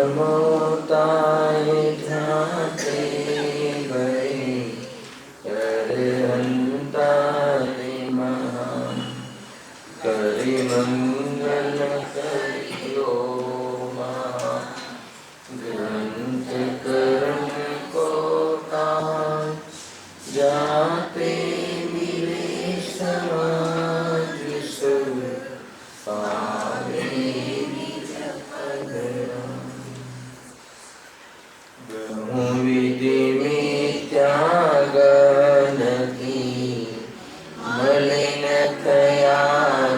नमोताय जाते गए अरहंताय महान करे मंगल करियो ग्रंथ कर्म को काज जाते मिले समाज सब पावे विधि में त्याग नहीं मलिन कया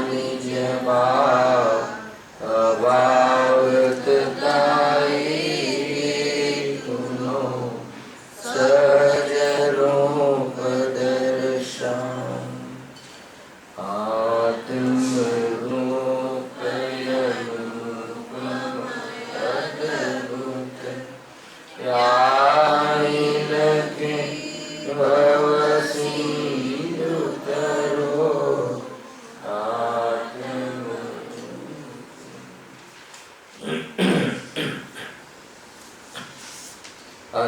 निज भाव अभावत तुनो सजरो पदर्शन आत्म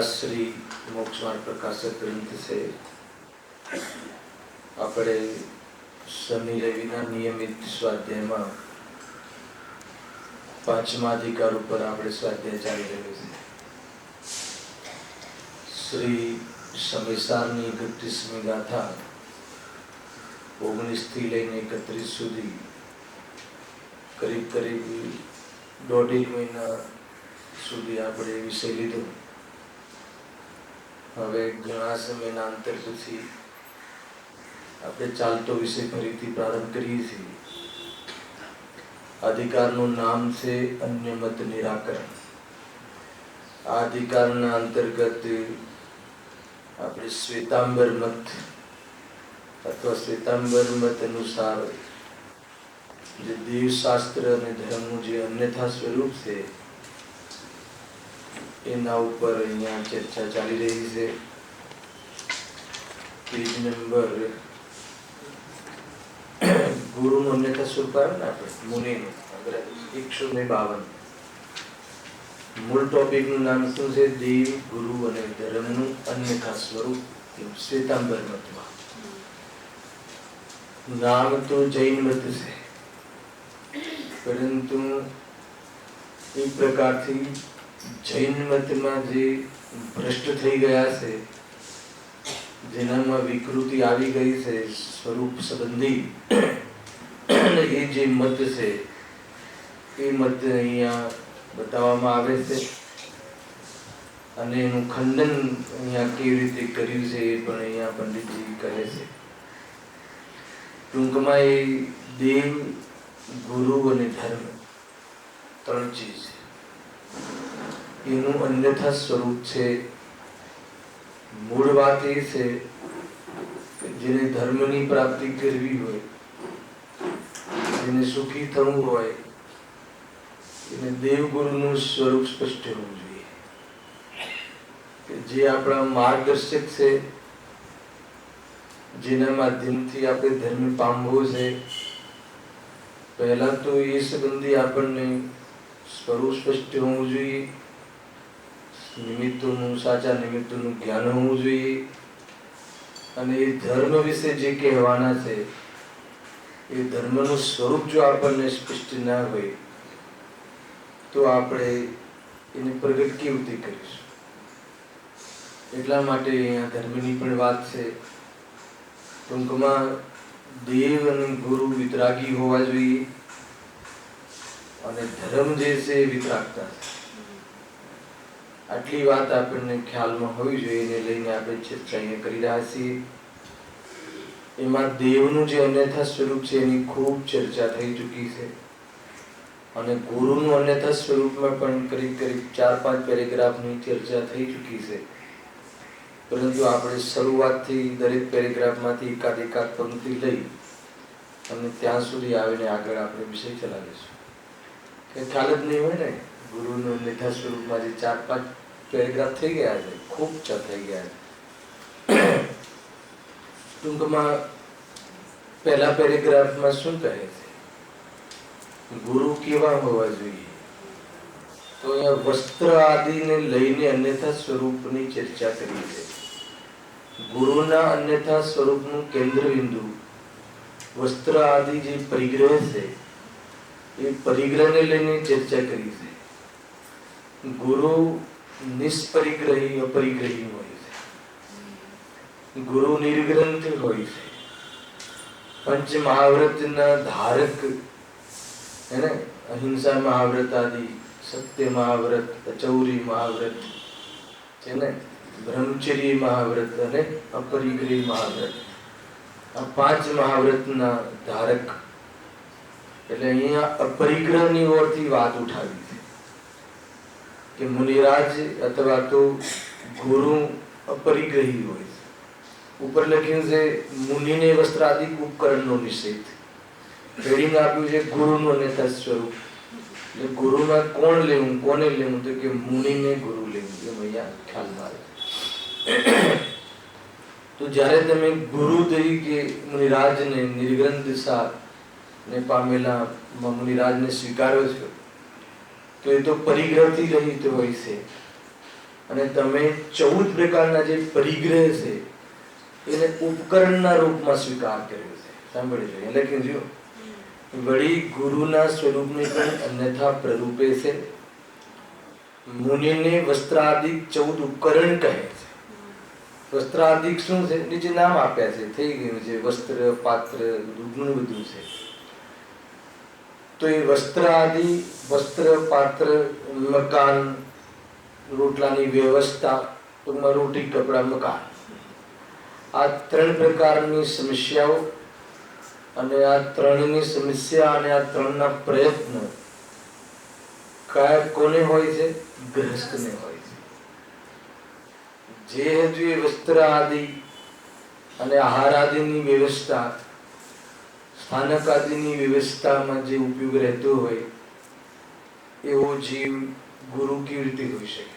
श्री मोक्षमार्ग प्रकाशक ग्रंथ से આપણે શનિ રવિના નિયમિત સ્વાધ્યાયમાં પાંચમા અધિકાર ઉપર આપણે સ્વાધ્યાય ચાલી રહ્યો છે. શ્રી સમેસારની 31મી ગાથા 19 થી લઈને 31 સુધી કરીબ દોઢેક મહિના સુધી આપણે વિષય લીધો. હવે ઘણા સમયના અંતર પછી આપણે ચાલતો વિષય ફરીથી પ્રારંભ કરીએ છીએ. અધિકારનું નામ છે અન્ય મત નિરાકરણ. આ અધિકારના અંતર્ગત આપણે શ્વેતાંબર મત અથવા શ્વેતાંબર મત અનુસાર જે દેવશાસ્ત્ર અને ધર્મનું જે અન્યથા સ્વરૂપ છે એના ઉપર અહીંયા ચર્ચા ચાલી રહી છે. પેજ નંબર ગુરુનું અન્યથા સ્વરૂપ આવે ને આપણે મુનિનું 152. મૂળ ટોપિકનું નામ શું છે? દેવ, ગુરુ અને ધર્મનું અન્યથા સ્વરૂપ શ્વેતાંબર મતમાં. નામ તો જૈન મત છે, પરંતુ એક પ્રકારથી જૈન મતમાં જે ભ્રષ્ટ થઈ ગયા છે, જેનામાં વિકૃતિ આવી ગઈ છે સ્વરૂપ સંબંધી, એ જે મત છે એ મત અહીંયા બતાવવામાં આવે છે અને એનું ખંડન અહીંયા કેવી રીતે કર્યું છે એ પણ અહીંયા પંડિતજી કહે છે. ટૂંકમાં એ દેવ, ગુરુ અને ધર્મ ત્રણ ચીજ એનું અન્યથા સ્વરૂપ છે. મૂળ વાત એ છે કે જેને ધર્મની પ્રાપ્તિ કરવી હોય, જેને સુખી થવું હોય, એને દેવગુરુનું સ્વરૂપ સ્પષ્ટ હોવું જોઈએ કે જે આપણા માર્ગદર્શક છે, જેના માધ્યમથી આપણે ધર્મ પામવો છે. પહેલા તો એ સંબંધી આપણને સ્વરૂપ સ્પષ્ટ હોવું જોઈએ, નિમિત્તોનું, સાચા નિમિત્તોનું જ્ઞાન હોવું જોઈએ, અને એ ધર્મ વિશે જે કહેવાના છે એ ધર્મનું સ્વરૂપ જો આપણને સ્પષ્ટ ના હોય તો આપણે એને પ્રગટ કેવી રીતે કરીશું? એટલા માટે અહીંયા ધર્મની પણ વાત છે. ટૂંકમાં દેવ અને ગુરુ વિતરાગી હોવા જોઈએ અને ધર્મ જે છે એ વિતરાગતા છે. આટલી વાત આપણને ખ્યાલમાં હોવી જોઈએ, એને લઈને આપણે ચર્ચા અહીંયા કરી રહ્યા છીએ. એમાં દેવનું જે અન્યથા સ્વરૂપ છે એની ખૂબ ચર્ચા થઈ ચૂકી છે અને ગુરુનું અન્યથા સ્વરૂપમાં પણ કરીબ 4-5 પેરેગ્રાફની ચર્ચા થઈ ચૂકી છે. પરંતુ આપણે શરૂઆતથી દરેક પેરેગ્રાફમાંથી એકાદ પંક્તિ લઈ અને ત્યાં સુધી આવીને આગળ આપણે વિષય ચલાવીશું. કે ખ્યાલ જ નહીં હોય ને, ગુરુનું અન્યથા સ્વરૂપમાં જે 4-5 પેરેગ્રાફ થઈ ગયા છે, ખૂબ થઈ ગયા છે. ટૂંકમાં પહેલા પેરેગ્રાફમાં શું કહે છે? ગુરુ કેવા હોવા જોઈએ? તો અહીંયા વસ્ત્ર આદિને લઈને અન્યથા સ્વરૂપની ચર્ચા કરી છે. ગુરુના અન્યથા સ્વરૂપનું કેન્દ્ર બિંદુ વસ્ત્ર આદિ જે પરિગ્રહ છે એ પરિગ્રહને લઈને ચર્ચા કરી છે. ગુરુ નિષ્પરિગ્રહી અપરિગ્રહી હોય છે. ગુરુ નિર્ગ્રંથ હોય છે. પંચ મહાવ્રતના ધારક હે ને, અહિંસા મહાવ્રત આદિ, સત્ય મહાવ્રત, અચૌરી મહાવ્રત છે ને, બ્રહ્મચર્ય મહાવ્રત અને અપરિગ્રહી મહાવ્રત, આ 5 મહાવ્રતના ધારક. એટલે અહીંયા અપરિગ્રહની ઓરથી વાત ઉઠાવી છે કે મુનિરાજ અથવા તો ગુરુ અપરિગ્રહી હોય છે. ઉપર લખ્યું છે મુનિને વસ્ત્રાદિક ઉપકરણનો નિષેધ. હેડિંગ આપ્યું છે ગુરુનું અન્યથા સ્વરૂપ. એટલે ગુરુમાં કોણ લેવું, કોને લેવું, તો કે મુનિને ગુરુ લેવું, એમ અહીંયા ખ્યાલમાં આવે. તો જ્યારે તમે ગુરુ તરીકે મુનિરાજને નિર્ગ્રંથ દિશા ને પામેલા મુનિરાજને સ્વીકારો છો તો એ તો પરિગ્રહથી રહિત હોય છે. અને તમે 14 પ્રકારના જે પરિગ્રહ છે એને ઉપકરણના રૂપમાં સ્વીકાર કર્યો છે. સાંભળજો, એટલે કીધું વળી ગુરુના સ્વરૂપને પણ અન્યથા પ્રરૂપે છે. મુનિને વસ્ત્રાદિક 14 ઉપકરણ કહે છે. વસ્ત્રાદિક શું છે? નીચે નામ આપ્યા છે, થઈ ગયું છે. વસ્ત્ર, પાત્ર, ઘણું બધું છે. તો એ વસ્ત્ર આદિ, વસ્ત્ર, પાત્ર, મકાન, રોટલાની વ્યવસ્થા, ટૂંકમાં રોટી, કપડા, મકાન, આ 3 પ્રકારની સમસ્યાઓ અને આ 3ની સમસ્યા અને આ 3ના પ્રયત્ન કયા કોને હોય છે? ગ્રહસ્થને હોય છે. જે હજુ એ વસ્ત્ર આદિ અને આહાર આદિની વ્યવસ્થા, સ્થાનક આદિની વ્યવસ્થામાં જે ઉપયોગ રહેતો હોય એવો જીવ ગુરુ કેવી રીતે હોઈ શકે?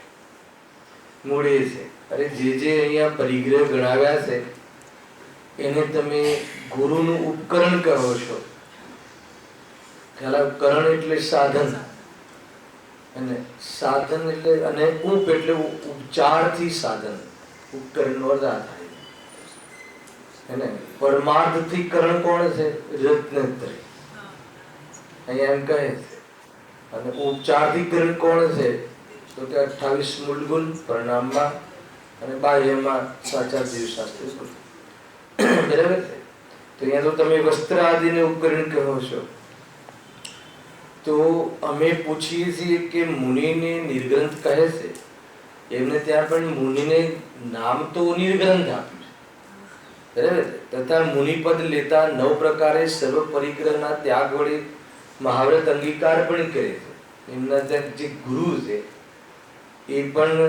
મૂળે છે. અરે જે અહીંયા પરિગ્રહ ગણાવ્યા છે એને તમે ગુરુનું ઉપકરણ કહો છો. ઉપકરણ એટલે સાધન, અને સાધન એટલે અને ઉપ એટલે ઉપચારથી સાધન. ઉપકરણ નો અર્થ થાય એને પરમાર્થથી કરણ કોણ છે? રત્નત્રય. અહીંયા એમ કહે છે. અને ઉપચારથી કરણ કોણ છે? તો કે 28 મૂળગુણ પરિણામમાં અને બાહ્યમાં સાચા જીવશાસ્ત્ર. બરાબર છે. તો અહીંયા તો તમે વસ્ત્ર આદિને ઉપકરણ કહો છો. તો અમે પૂછીએ છીએ કે મુનિને નિર્ગ્રંથ કહે છે, એમને ત્યાં પણ મુનિને નામ તો નિર્ગ્રંથ આપ્યું છે. બરાબર. તથા મુનિપદ લેતા 9 પ્રકારે સર્વ પરિગ્રહના ત્યાગ વડે મહાવ્રત અંગીકાર પણ કરે છે. એમના ત્યાં જે ગુરુ છે એ પણ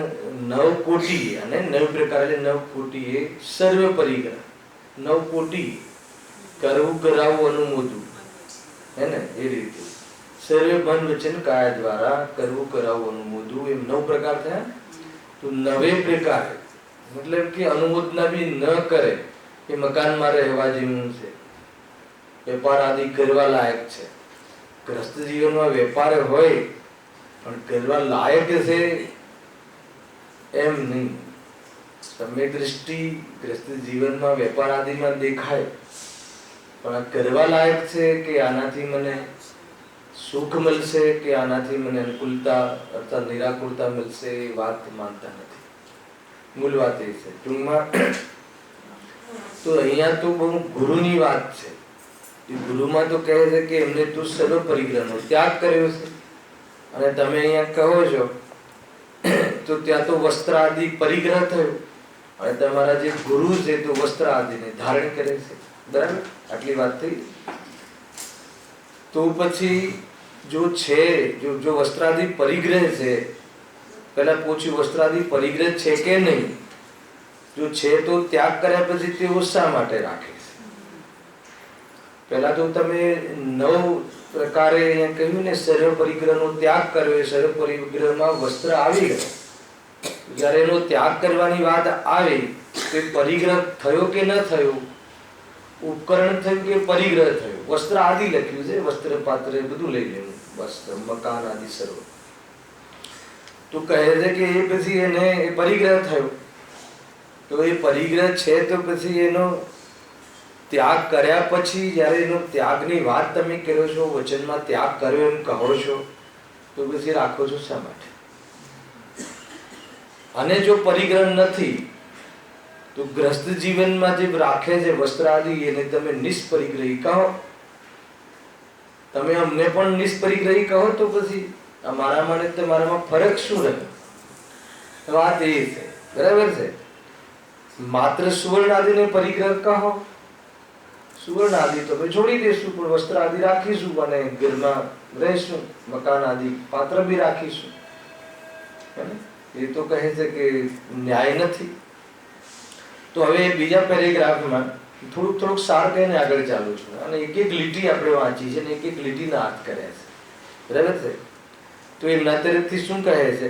9 કોટી અને 9 પ્રકાર એટલે 9 કોટી એ સર્વ પરિગ્રહ, 9 કોટી કરવું, કરાવવું, અનુમોદવું, હે ને, એ રીતે સર્વ મન વચન કાયા દ્વારા કરવું, કરાવવું, અનુમોદવું, એમ 9 પ્રકાર થયા. તો 9 પ્રકાર મતલબ કે અનુમોદના બી ન કરે એ મકાનમાં રહેવા જેવું છે, વેપાર આદિ કરવા લાયક છે. ગ્રસ્ત જીવનમાં વેપાર હોય પણ કરવા લાયક છે એમ નહીં. સમ્યક દ્રષ્ટિ ગ્રસ્ત જીવનમાં વેપાર આદિમાં દેખાય, પણ આ કરવા લાયક છે કે આનાથી મને સુખ મળશે કે આનાથી મને અનુકૂળતા અર્થાત નિરાકુરતા મળશે, એ વાત માનતા નથી. મૂળ વાત એ છે. ટૂંકમાં તો અહીંયા તો બહુ ગુરુની વાત છે. ગુરુમાં તો કહે છે કે એમને તું સર્વ પરિગ્રહનો ત્યાગ કર્યો છે. અને તમે અહીંયા કહો છો તો ત્યાં તો વસ્ત્ર આદિ પરિગ્રહ થયો અને તમારા જે ગુરુ છે તો વસ્ત્ર આદિને ધારણ કરે છે. બરાબર, આટલી વાત થઈ. તો પછી જો છે જો વસ્ત્રાદિ પરિગ્રહ છે, પહેલા પૂછ્યું વસ્ત્રાદિ પરિગ્રહ છે કે નહીં. જો છે તો ત્યાગ કર્યા પછી તેઓ શા માટે રાખે છે? પહેલા તો તમે 9 પ્રકારે અહીંયા કહ્યું ને સર્વ પરિગ્રહનો ત્યાગ કર્યો. સર્વ પરિગ્રહમાં વસ્ત્ર આવી ગયો. જ્યારે એનો ત્યાગ કરવાની વાત આવી તો પરિગ્રહ થયો કે ન થયો? ઉપકરણ થયું કે પરિગ્રહ થયો? વસ્ત્ર આદિ લખ્યું છે, વસ્ત્ર પાત્ર બધું લઈ લેવું, વસ્ત્ર મકાન આદિ સર્વ. તો કહે છે કે એ પછી એને એ પરિગ્રહ થયો. તો એ પરિગ્રહ છે તો પછી એનો ત્યાગ કર્યા પછી જ્યારે એનો ત્યાગની વાત તમે કરો છો, વચનમાં ત્યાગ કર્યો એમ કહો છો, તો પછી રાખો છો શા માટે? અને જો પરિગ્રહ નથી તો ગ્રસ્ત જીવનમાં જે રાખે છે વસ્ત્ર આદિ, એને તમે નિષ્પરિગ્રહી કહો. તમે અમને પણ નિષ્પરિગ્રહી કહો તો પછી અમારામાં ને તમારામાં ફરક શું રહે? વાત એ છે, બરાબર છે. માત્ર સુવર્ણ આદિને પરિગ્રહ કહો, સુવર્ણ આદિ તો આપણે છોડી દઈશું, પણ વસ્ત્ર આદિ રાખીશું અને ઘરમાં રહીશું, મકાન આદિ પાત્ર બી રાખીશું. એ તો કહે છે કે ન્યાય નથી. તો હવે બીજા પેરેગ્રાફમાં થોડુંક સાર કહીને આગળ ચાલુ છું, અને એક એક લીટી આપણે વાંચી છે અને એક એક લીટીના અર્થ કર્યા છે, બરાબર છે. તો એમના તરફથી શું કહે છે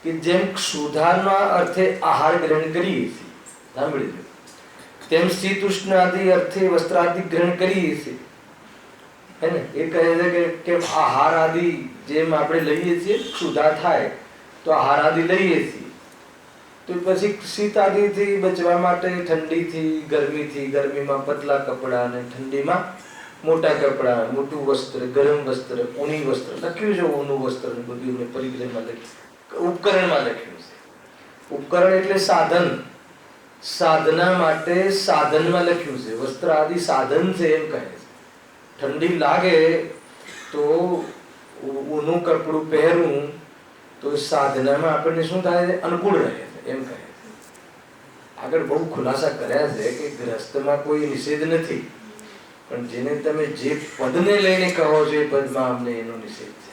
કે જેમ ક્ષુધાના અર્થે આહાર ગ્રહણ કરીએ છીએ, સાંભળી લો, તેમ શીત ઉષ્ણ આદિ અર્થે વસ્ત્ર આદિ ગ્રહણ કરીએ છીએ, હે ને? એ કહે છે કે કેમ આહાર આદિ જેમ આપણે લઈએ છીએ, ક્ષુધા થાય તો આહાર આદિ લઈએ છીએ, તો પછી શીત આદિથી બચવા માટે ઠંડીથી, ગરમીમાં પતલા કપડા અને ઠંડીમાં મોટા કપડા, મોટું વસ્ત્ર, ગરમ વસ્ત્ર, ઊની વસ્ત્ર લખ્યું છે. ઊનું વસ્ત્ર બધું પરિગ્રહમાં લખ્યું, ઉપકરણમાં લખ્યું છે. ઉપકરણ એટલે સાધન, સાધના માટે સાધનમાં લખ્યું છે. વસ્ત્ર આદિ સાધન છે એમ કહે છે. ઠંડી લાગે તો ઊનું કપડું પહેરવું તો સાધનામાં આપણને શું થાય છે? અનુકૂળ રહે છે એમ કહે છે. આગળ બહુ ખુલાસા કર્યા છે કે ગ્રસ્તમાં કોઈ નિષેધ નથી, પણ જેને તમે જે પદને લઈને કહો છો એ પદમાં અમને એનો નિષેધ છે.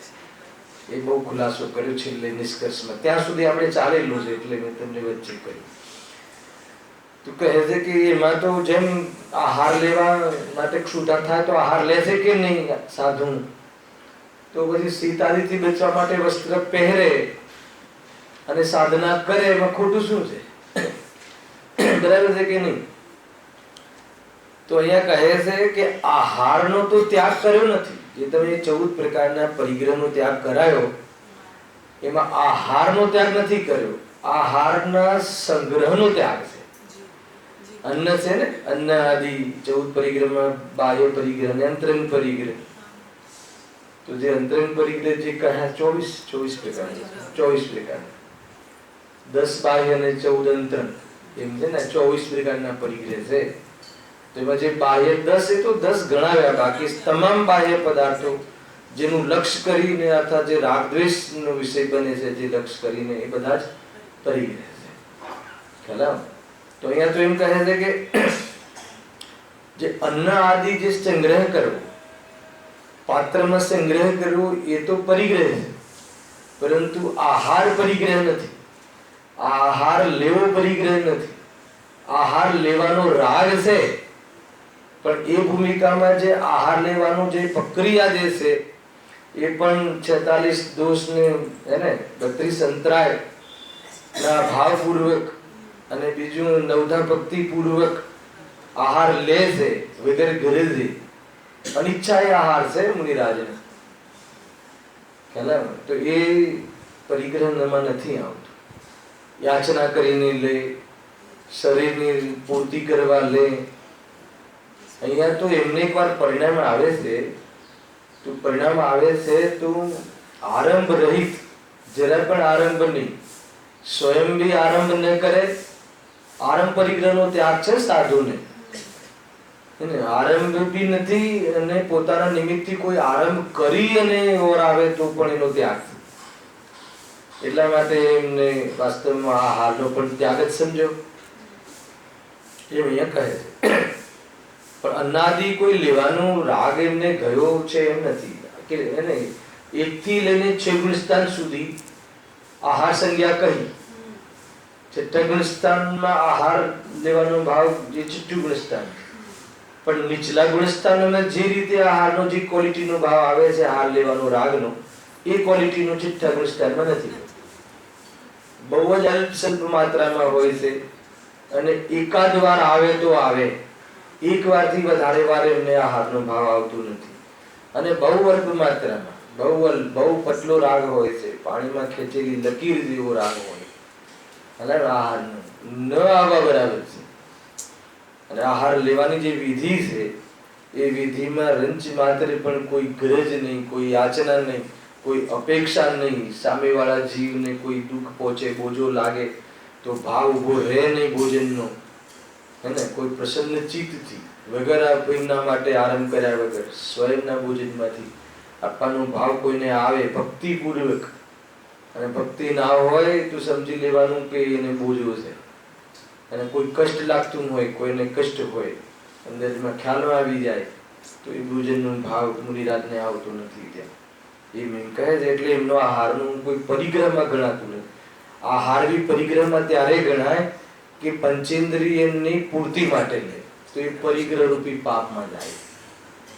એ બહુ ખુલાસો કર્યો છે એટલે નિષ્કર્ષમાં ત્યાં સુધી આપણે ચાલેલું છે એટલે મેં તમને વચ્ચે કહ્યું. તો કહે છે કે એમાં તો જેમ આહાર લેવા માટે ક્ષુધા થાય તો આહાર લેશે કે નહીં સાધુ, તો પછી શીત આદિથી બચવા માટે વસ્ત્ર પહેરે અને સાધના કરે, એમાં ખોટું શું છે? બરાબર છે કે નહીં? તો અહીંયા કહે છે કે આહારનો તો ત્યાગ કર્યો નથી. જે તમે 14 પ્રકારના પરિગ્રહનો ત્યાગ કરાયો એમાં આહારનો ત્યાગ નથી કર્યો, આહારના સંગ્રહનો ત્યાગ છે. અન્ન છે ને, અન્ન આદિ 14 પરિગ્રહમાં બાહ્ય પરિગ્રહ અને અંતરંગ પરિગ્રહ. તો જે અંતરંગ પરિગ્રહ જે કહ્યા 24 પ્રકાર, 10 બાહ્ય અને 14 અંતરંગ, એમ છે ને 24 પ્રકારના પરિગ્રહ છે. તો એમાં જે બાહ્ય 10 એ તો 10 ગણાવ્યા, બાકી તમામ બાહ્ય પદાર્થો જેનું લક્ષ્ય કરીને અથવા જે રાગ દ્વેષનો વિષય બને છે, જે લક્ષ્ય કરીને એ બધા જ પરિગ્રહ છે. ખ્યાલ? તો અહીંયા તો એમ કહે છે કે જે અન્ન આદિ જે સંગ્રહ કરવો, પાત્રમાં સંગ્રહ કરવો એ તો પરિગ્રહ છે, પરંતુ આહાર પરિગ્રહ નથી. આહાર લેવો પરિગ્રહ નથી. આહાર લેવાનો રાગ છે, પણ એ ભૂમિકામાં જે આહાર લેવાનો જે પ્રક્રિયા જે છે એ પણ 46 દોષને એને 32 અંતરાય ના ભાવપૂર્વક અને બીજું 9ધા ભક્તિ પૂર્વક આહાર લે છે વગર ગરજે. અનિચ્છા એ આહાર છે મુનિરાજ. તો એ પરિગ્રહમાં નથી આવતું. યાચના કરીને લે, શરીરની પૂર્તિ કરવા લે. અહીંયા તો એમને એકવાર પરિણામ આવે છે, તો પરિણામ આવે છે તો આરંભ રહિત, જરા પણ આરંભ નહીં, સ્વયં બી આરંભ ન કરે. આરંભ પરિગ્રહનો ત્યાગ છે સાધુને, આરંભ બી નથી અને પોતાના નિમિત્તથી કોઈ આરંભ કરી અને ઓર આવે તો પણ એનો ત્યાગ. એટલા માટે એમને વાસ્તવમાં આ હાલનો પણ ત્યાગ જ સમજો એમ અહીંયા કહે છે. પણ અન્નાદિ કોઈ લેવાનો રાગ એમને ગયો છે એમ નથી કે એને 1 થી લઈને 6 ગુણસ્થાન સુધી આહાર સંજ્ઞા કહી. 6ઠા ગુણસ્થાનમાં આહાર લેવાનો ભાવ જે 6ઠું ગુણસ્થાન, પણ નીચલા ગુણસ્થાનમાં જે રીતે આહારનો જે ક્વોલિટીનો ભાવ આવે છે આહાર લેવાનો રાગનો, એ ક્વોલિટીનો 6ઠા ગુણસ્થાનમાં નથી. બહુ જ અલ્પ માત્રામાં હોય છે અને એકાદ વાર આવે તો આવે, એક વારથી વધારે વાર એમને આહારનો ભાવ આવતો નથી. અને બહુ અલ્પ માત્રામાં, બહુ પતલો રાગ હોય છે, પાણીમાં ખેંચેલી લકીર જેવો રાગ હોય. અને આહાર ન આવવા બરાબર છે. અને આહાર લેવાની જે વિધિ છે એ વિધિમાં રંચ માત્ર પણ કોઈ ગરજ નહીં, કોઈ યાચના નહીં, કોઈ અપેક્ષા નહીં, સામેવાળા જીવને કોઈ દુઃખ પહોંચે, બોજો લાગે તો ભાવ ઉભો રહે નહીં ભોજનનો, હે ને, કોઈ પ્રસન્ન ચિત્તથી વગર કોઈના માટે આરંભ કર્યા વગર સ્વયંના ભોજનમાંથી આપવાનો ભાવ કોઈને આવે ભક્તિપૂર્વક, અને ભક્તિ ના હોય તો સમજી લેવાનું કે એને બોજો છે, અને કોઈ કષ્ટ લાગતું હોય, કોઈને કષ્ટ હોય, અંદરમાં ખ્યાલ આવી જાય તો એ ભોજનનો ભાવ મુનિરાજને આવતો નથી. ત્યાં એમ કહે છે. એટલે એમનો આહારનું કોઈ પરિગ્રહમાં ગણાતું નથી. આહાર બી પરિગ્રહમાં ત્યારે ગણાય કે પંચેન્દ્રિયની પૂર્તિ માટે લે, તો એ પરિગ્રહ રૂપી પાપમાં જાય.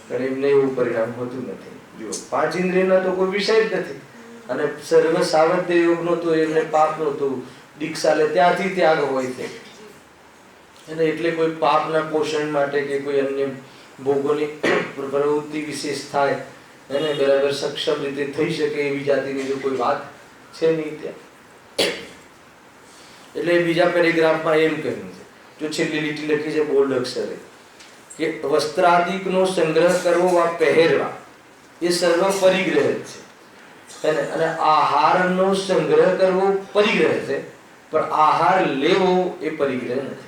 પણ એમને એવું પરિણામ હોતું નથી. જો પાંચ ઇન્દ્રિયના તો કોઈ વિષય જ નથી, અને સર્વ સાવધ યોગનો તો એમને પાપનો તો દીક્ષા લે ત્યાંથી ત્યાગ હોય છે. અને એટલે કોઈ પાપના પોષણ માટે કે કોઈ અન્ય ભોગોની પ્રવૃત્તિ વિશેષ થાય એને બરાબર સક્ષમ રીતે થઈ શકે એવી જાતિની જો કોઈ વાત છે નહીં ત્યાં. એટલે બીજા પેરેગ્રાફમાં એમ કહ્યું છે, જો છેલ્લી લીટી લખી છે બોલ્ડ અક્ષરે, કે વસ્ત્રાદિકનો સંગ્રહ કરવો વા પહેરવા એ સર્વ પરિગ્રહ છે, અને આહારનો સંગ્રહ કરવો પરિગ્રહ છે, પણ આહાર લેવો એ પરિગ્રહ નથી.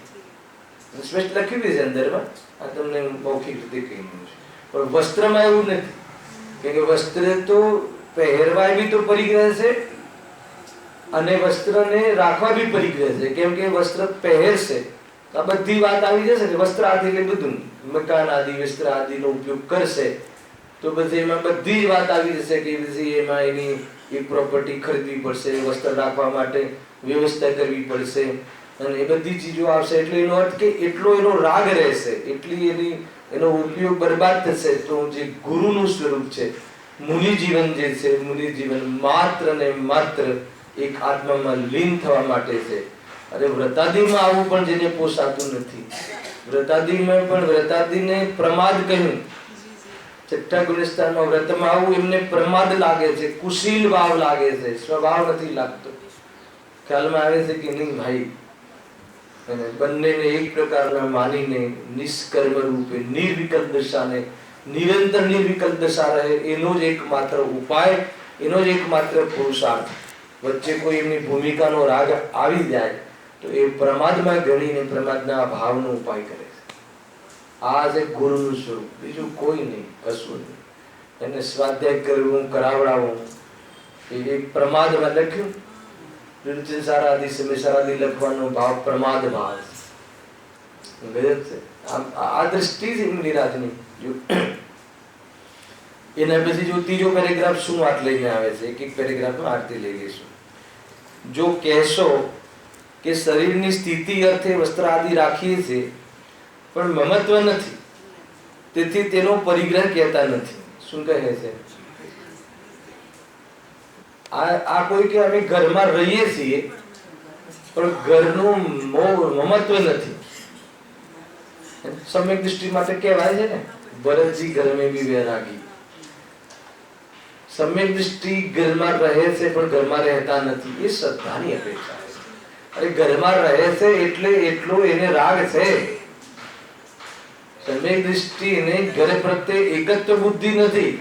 સ્પષ્ટ લખ્યું છે અંદરમાં, આ તમને મૌખિક રીતે કહ્યું છે. પણ વસ્ત્રમાં એવું નથી, કે વસ્ત્ર તો પહેરવાય બી તો પરિગ્રહ છે, અને વસ્ત્રને રાખવા બી પરિગ્રહ છે. કેમ કે વસ્ત્ર પહેરશે આ બધી વાત આવી જશે ને, વસ્ત્ર આદિ એટલે બધું મકાન આદિ વસ્ત્ર આદિનો ઉપયોગ કરશે તો બધી એમાં બધી જ વાત આવી જશે કે પછી એમાં એની એક પ્રોપર્ટી ખરીદવી પડશે, વસ્ત્ર રાખવા માટે વ્યવસ્થા કરવી પડશે, અને એ બધી ચીજો આવશે. એટલે એનો અર્થ કે એટલો એનો રાગ રહેશે, એટલી એનો ઉપયોગ બરબાદ થશે. તો જે ગુરુનું સ્વરૂપ છે, મુનિ જીવન જે છે, મુનિ જીવન માત્ર ને માત્ર એક આત્મામાં લીન થવા માટે છે. અને વ્રતાદિમાં આવું પણ જેને પોસાતું નથી, વ્રતાદિમાં પણ વ્રતાદિને પ્રમાદ કહ્યું. છઠ્ઠા ગુણસ્થાનમાં વ્રતમાં આવું એમને પ્રમાદ લાગે છે, કુશીલ ભાવ લાગે છે, સ્વભાવ નથી લાગતો. ખ્યાલમાં આવે છે કે નહીં ભાઈ, અને બંનેને એક પ્રકારના માનીને નિષ્કર્મ રૂપે નિર્વિકલ્પ દશાને નિરંતર નિર્વિકલ્પ દશા રહે એનો જ એકમાત્ર ઉપાય, એનો જ એકમાત્ર પુરુષાર્થ. વચ્ચે કોઈ એમની ભૂમિકાનો રાગ આવી જાય તો એ પ્રમાદમાં ગણીને પ્રમાદના ભાવનો ઉપાય કરે છે. આ છે ગુરુનું સ્વરૂપ, બીજું કોઈ નહીં, કશું નહીં. એને સ્વાધ્યાય કરવું, કરાવડાવવું એ એક પ્રમાદમાં લખ્યું. સારાદી સમય સારાદી લખવાનો ભાવ પ્રમાદ ભાવ છે. આ દ્રષ્ટિ છે મુનિરાજની. એના પછી જો ત્રીજો પેરેગ્રાફ શું વાત લઈને આવે છે, એક એક પેરેગ્રાફમાં આરતી લઈ લઈશું. જો કહેશો કે શરીરની સ્થિતિ અર્થે વસ્ત્ર આદિ રાખીએ છીએ પણ મમત્વ નથી, તેથી તેનો પરિગ્રહ કહેતા નથી. શું કહે છે? આ કોઈ કે અમે ઘરમાં રહીએ છીએ પણ ઘરનું મમત્વ નથી. સમ્યક દૃષ્ટિ માટે કહેવાય છે ને, ભરતજી ઘર મેં ભી વૈરાગી. સમ્યક દૃષ્ટિ ઘરમાં રહે છે પણ ઘરમાં રહેતા નથી, એ શ્રદ્ધાની અપેક્ષા છે. અરે ઘરમાં રહે છે એટલે એટલો એને રાગ છે. સમ્યક દૃષ્ટિ એને ઘર પ્રત્યે એકત્વ બુદ્ધિ નથી.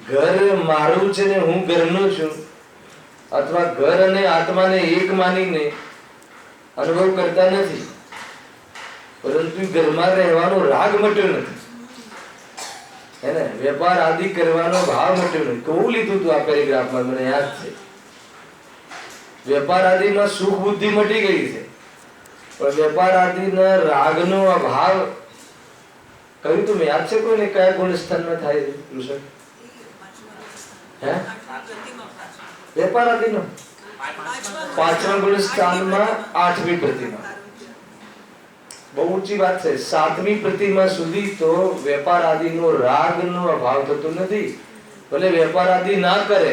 ઘર મારું છે ને હું ઘરનો છું, અથવા ઘર અને આત્માને એક માનીને અનુભવ કરતા નથી, પરંતુ ઘરમાં રહેવાનો રાગ મટ્યો નથી, હે ને, વેપાર આદિ કરવાનો ભાવ મટ્યો નથી. કહું લીધું હતું આ પેરેગ્રાફમાં, મને યાદ છે. વેપાર આદિમાં સુખ બુદ્ધિ મટી ગઈ છે, પણ વેપાર આદિના રાગનો અભાવ કહ્યું તું, યાદ છે કોઈને કયા ગુણ સ્થાનમાં થાય છે? ઋષભ વેપાર આદિનો પાંચમા ગુણ સ્થાનમાં આઠમી પ્રતિમા. બહુ ઊંચી વાત છે. સાતમી પ્રતિમા સુધી તો વેપાર આદિનો રાગનો અભાવ થતો નથી. ભલે વેપાર આદિ ના કરે,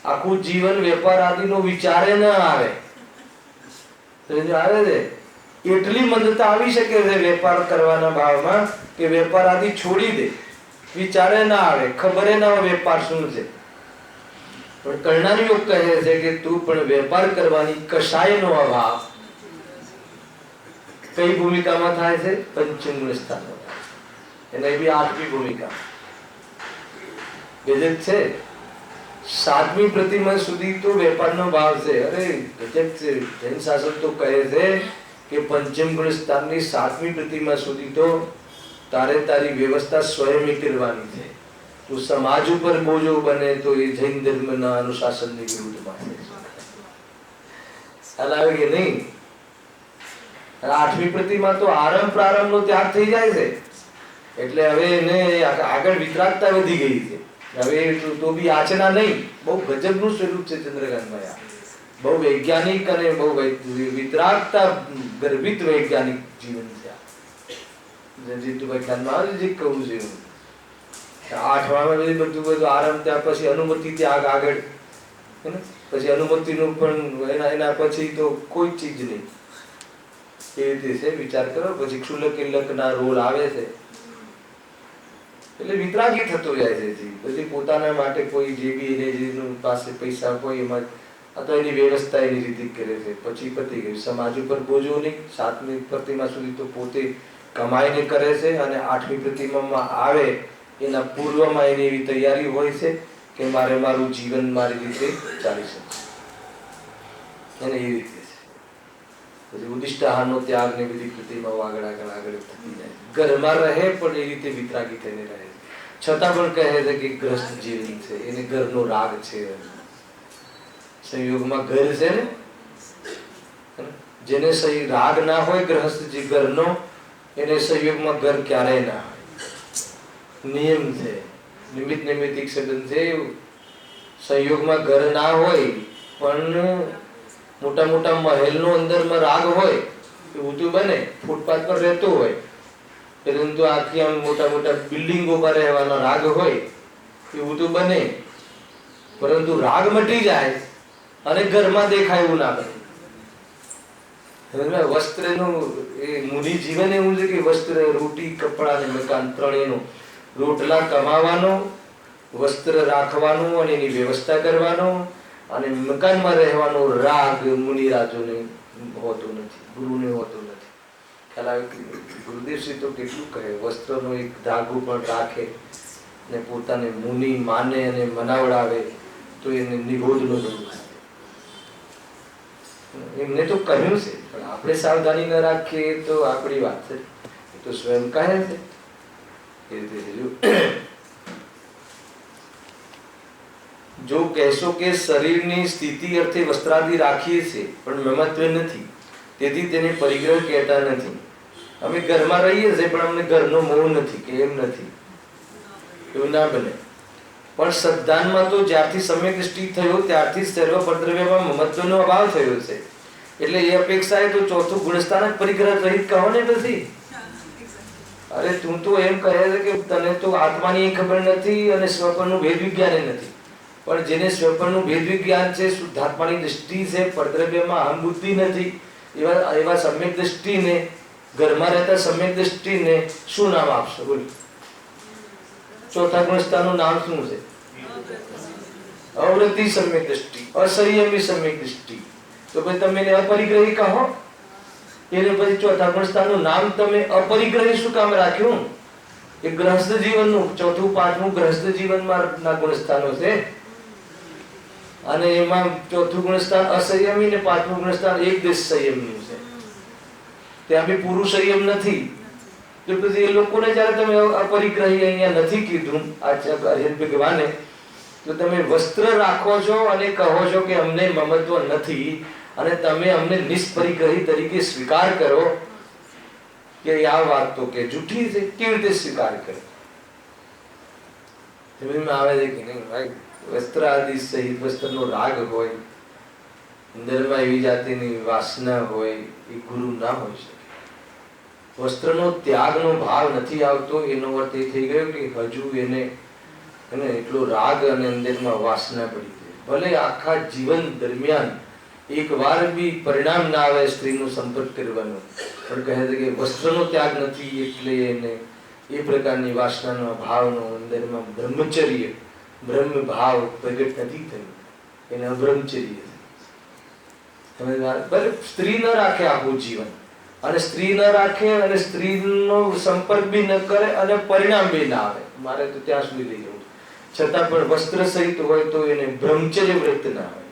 આખું જીવન વેપાર આદિનો વિચારે ના આવે, આવે છે એટલી મંદતા આવી શકે છે વેપાર કરવાના ભાવમાં કે વેપાર આદિ છોડી દે વિચારે ના આવે, ખબરે ના હોય વેપાર શું છે. પણ કલ્યાણ યોગ કહે છે કે તું પણ વેપાર કરવાની કશાયનો અભાવ કઈ ભૂમિકામાં થાય છે? પંચમ ગુણ સ્થાનમાં. એને બી 8મી ભૂમિકા ગજબ છે. 7મી પ્રતિમા સુધી તો વેપારનો ભાવ છે. અરે ગજબ છે. જૈન શાસન તો કહે છે કે પંચમ ગુણ સ્થાનની 7મી પ્રતિમા સુધી તો તારે તારી વ્યવસ્થા સ્વયં કરવાની છે. તું સમાજ ઉપર બોજો બને તો એ જૈન ધર્મના અનુશાસનની વિરુદ્ધમાં છે. ખ્યાલ આવે કે નહીં? 8મી પ્રતિમા તો આરંભ પ્રારંભનો ત્યાગ થઈ જાય છે. એટલે હવે એને આગળ વિતરાગતા વધી ગઈ છે. હવે તો બી આચના નહીં. બહુ ગજબનું સ્વરૂપ છે ચંદ્રકાંતભાઈ. બહુ વૈજ્ઞાનિક અને બહુ વિતરાગતા ગર્ભિત વૈજ્ઞાનિક જીવન છે. જીતુભાઈ ખ્યાલમાં આવે છે કહું છે. 8માં બધું આરંભ, ત્યાર પછી અનુમતિ ત્યાગ આગળ, પછી અનુમતિનું પણ એના પછી તો કોઈ ચીજ નહીં. એ રીતે છે. વિચાર કરો. પછી ક્ષુલ્લક કિલ્લકના રોલ આવે છે. એટલે વિતરાગી થતો જાય છે. પછી પોતાના માટે કોઈ જે બી એને જેનું પાસે પૈસા હોય એમાં આ તો એની વ્યવસ્થા એની રીતે કરે છે. પછી પતી ગયું. સમાજ ઉપર બોજો નહીં. 7મી પ્રતિમા સુધી તો પોતે કમાઈને કરે છે. અને 8મી પ્રતિમામાં આવે એના પૂર્વમાં એની એવી તૈયારી હોય છે કે મારે મારું જીવન મારી રીતે ચાલી શકે. એને એ રીતે છે. પછી ઉદિષ્ટાહારનો ત્યાગ ને બધી પ્રતિમાઓ આગળ આગળ આગળ થતી જાય. ઘરમાં રહે પણ એ રીતે વિતરાગી થઈને રહે છે. છતાં પણ કહે છે કે ગ્રસ્ત જીવન છે. એને ઘરનો રાગ છે. સંયોગમાં ઘર છે ને, જેને સહી રાગ ના હોય ગ્રહસ્થ ઘરનો, એને સંયોગમાં ઘર ક્યારેય ના હોય. નિયમ છે. નિમિત્ત નૈમિત્તિક સંબંધ છે. સંયોગમાં ઘર ના હોય પણ મોટા મોટા મહેલનો અંદરમાં રાગ હોય એવું તો બને. ફૂટપાથ પર રહેતો હોય પરંતુ આખી આમ મોટા મોટા બિલ્ડિંગો પર રહેવાનો રાગ હોય એવું તો બને. પરંતુ રાગ મટી જાય અને ઘરમાં દેખાય એવું ના બને. વસ્ત્રનું એ મુનિ જીવન એવું છે કે વસ્ત્ર, રોટી, કપડા અને મકાન ત્રણેયનું, રોટલા કમાવાનો, વસ્ત્ર રાખવાનું અને એની વ્યવસ્થા કરવાનો અને મકાનમાં રહેવાનો રાગ મુનિરાજોને હોતો નથી, ગુરુને હોતો નથી. ખ્યાલ આવે? ગુરુદેવશ્રી તો કેટલું કહે. વસ્ત્રનો એક ધાગો પણ રાખે ને પોતાને મુનિ માને અને મનાવડાવે તો એને નિરોધનો દોષ. એમને તો કહ્યું છે પણ આપણે સાવધાની ન રાખીએ તો આપણી વાત છે. એ તો સ્વયં કહે છે. જો કહેશો કે શરીરની સ્થિતિ અર્થે વસ્ત્રાદિ રાખીએ છીએ પણ મમત્વ નથી, તેથી તેને પરિગ્રહ કહેતા નથી. અમે ઘરમાં રહીએ છીએ પણ અમને ઘરનો મોહ નથી કે એમ નથી, એવું ના બને. પણ સદ્ધાનમાં તો જ્યારથી સમ્યક દૃષ્ટિ થયો ત્યારથી સર્વ પરદ્રવ્યમાં મમત્વનો અભાવ થયો છે. એટલે એ અપેક્ષાએ તો ચોથું ગુણસ્થાન જ પરિગ્રહ રહિત કહો ને. નથી. અરે તું તો એમ કહે છે કે તને તો આત્માની ખબર નથી અને સ્વપનનું ભેદ વિજ્ઞાન નથી. પણ જેને સ્વપનનું ભેદ વિજ્ઞાન છે, શુદ્ધાત્માની દૃષ્ટિ છે, પરદ્રવ્યમાં અહમ બુદ્ધિ નથી, એવા સમ્યક દૃષ્ટિને, ઘરમાં રહેતા સમ્યક દૃષ્ટિને શું નામ આપશો? બોલ. ચોથા ગુણસ્થાનનું નામ શું છે? અવૃત્તિ સમ્યક દૃષ્ટિ, અસંયમી સમ્યક દૃષ્ટિ. તો પછી તમે એને અપરિગ્રહી કહો. એને પછી ચોથા ગુણસ્થાનનું નામ તમે અપરિગ્રહી શું કામ રાખ્યું? એ ગ્રહસ્થ જીવનનું ચોથું પાંચમું ગ્રહસ્થ જીવનમાં ના ગુણસ્થાનો છે. અને એમાં ચોથું ગુણસ્થાન અસંયમી ને પાંચમું ગુણસ્થાન એક દેશ સંયમનું છે. ત્યાં બી પૂરું સંયમ નથી. તો પછી એ લોકોને જયારે તમે અપરિગ્રહી અહીંયા નથી કીધું આચાર્ય ભગવાને, તો તમે વસ્ત્ર રાખો છો અને કહો છો કે અમને મમત્વ નથી અને તમે અમને નિષ્પરિગ્રહી તરીકે સ્વીકાર કરો કે આ વાત તો કે જૂઠી છે. કેવી રીતે સ્વીકાર કરે? સમજમાં આવે છે કે નહીં ભાઈ? વસ્ત્ર આદિ સહિત વસ્ત્રનો રાગ હોય, અંદરમાં એવી જાતિની વાસના હોય, એ ગુરુ ના હોઈ શકે. વસ્ત્રનો ત્યાગનો ભાવ નથી આવતો એનો અર્થ એ થઈ ગયો કે હજુ એને એટલો રાગ અને અંદરમાં વાસના પડી ગઈ. ભલે આખા જીવન દરમિયાન એક વાર બી પરિણામ ના આવે સ્ત્રીનો સંપર્ક કરવાનો, પણ કહે છે કે વસ્ત્રનો ત્યાગ નથી એટલે એને એ પ્રકારની વાસનાનો ભાવનો અંદરમાં બ્રહ્મચર્ય બ્રહ્મ ભાવ પ્રગટ નથી થયું, એને અબ્રહ્મચર્ય. ભલે સ્ત્રી ન રાખે આખું જીવન, અને સ્ત્રી ન રાખે અને સ્ત્રીનો સંપર્ક બી ન કરે અને પરિણામ બી ના આવે, મારે તો ત્યાં સુધી લઈ જવું, છતાં પણ વસ્ત્ર સહિત હોય તો એને બ્રહ્મચર્ય વ્રત ના આવે.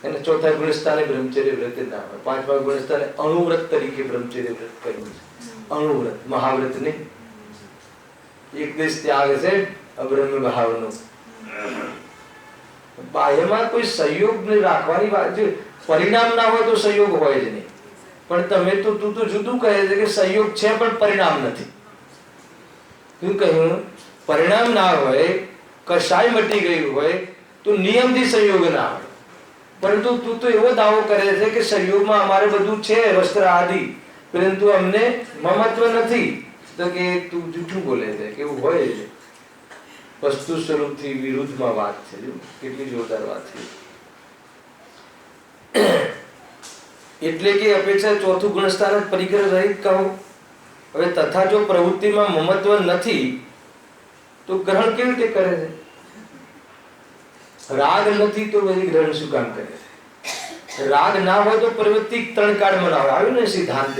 એને ચોથા ગુણસ્થાને બ્રહ્મચર્ય વ્રત ના આવે. પાંચમા ગુણસ્થાને અણુવ્રત તરીકે બ્રહ્મચર્ય વ્રત કર્યું છે. અણુવ્રત, મહાવ્રત નહીં. એક દેશ ત્યાગ છે અબ્રહ્મ ભાવનો. બાહ્યમાં કોઈ સહયોગ રાખવાની વાત છે, પરિણામ ના હોય તો સહયોગ હોય જ નહીં. પણ તમે તો તું તો જુદું કહે છે કે સહયોગ છે પણ પરિણામ નથી. શું કહ્યું? પરિણામ ના હોય, કશાય મટી ગયું હોય તો નિયમથી સહયોગ ના હોય. પરંતુ તું તો એવો દાવો કરે છે કે સહયોગમાં અમારે બધું છે, વસ્ત્ર આદિ, પરંતુ અમને મમત્વ નથી. તો કે તું જૂઠું બોલે છે, કેવું હોય છે. વસ્તુ સ્વરૂપથી વિરુદ્ધમાં વાત છે. કેટલી જોરદાર વાત છે. એટલે કે અપેક્ષા ચોથું ગુણસ્થાન પરિગ્રહ રહિત કહું. હવે તથા જો પ્રવૃત્તિમાં મમત્વ નથી તો ગ્રહણ કેવી રીતે કરે છે? રાગ નથી તો પછી ગ્રહણ શું કામ કરે છે? રાગ ના હોય તો પ્રવૃત્તિ ત્રણ કાળમાં ના હોય. આવ્યું ને સિદ્ધાંત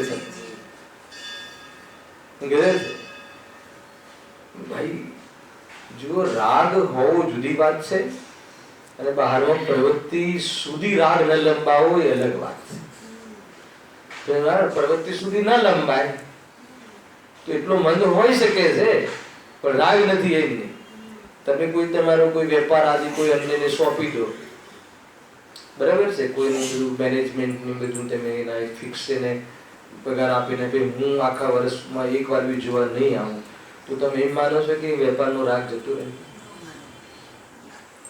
ભાઈ. જો રાગ હોવો જુદી વાત છે, અને બહારમાં પ્રવૃત્તિ સુધી રાગ ન લંબાવો એ અલગ વાત છે. પ્રવૃત્તિ સુધી ન લંબાય તો એટલો મંદ હોઈ શકે છે, પણ રાગ નથી એમ નહીં. તમે કોઈ તમારો કોઈ વેપાર આદિ કોઈ અન્યને સોંપી દો, બરાબર છે, કોઈનું બધું મેનેજમેન્ટ ને બધું તમે એના ફિક્સ એને પગાર આપીને હું આખા વર્ષમાં એક વાર બી જોવા નહીં આવું, તો તમે એમ માનો છો કે વેપારનો રાગ જતો રહે?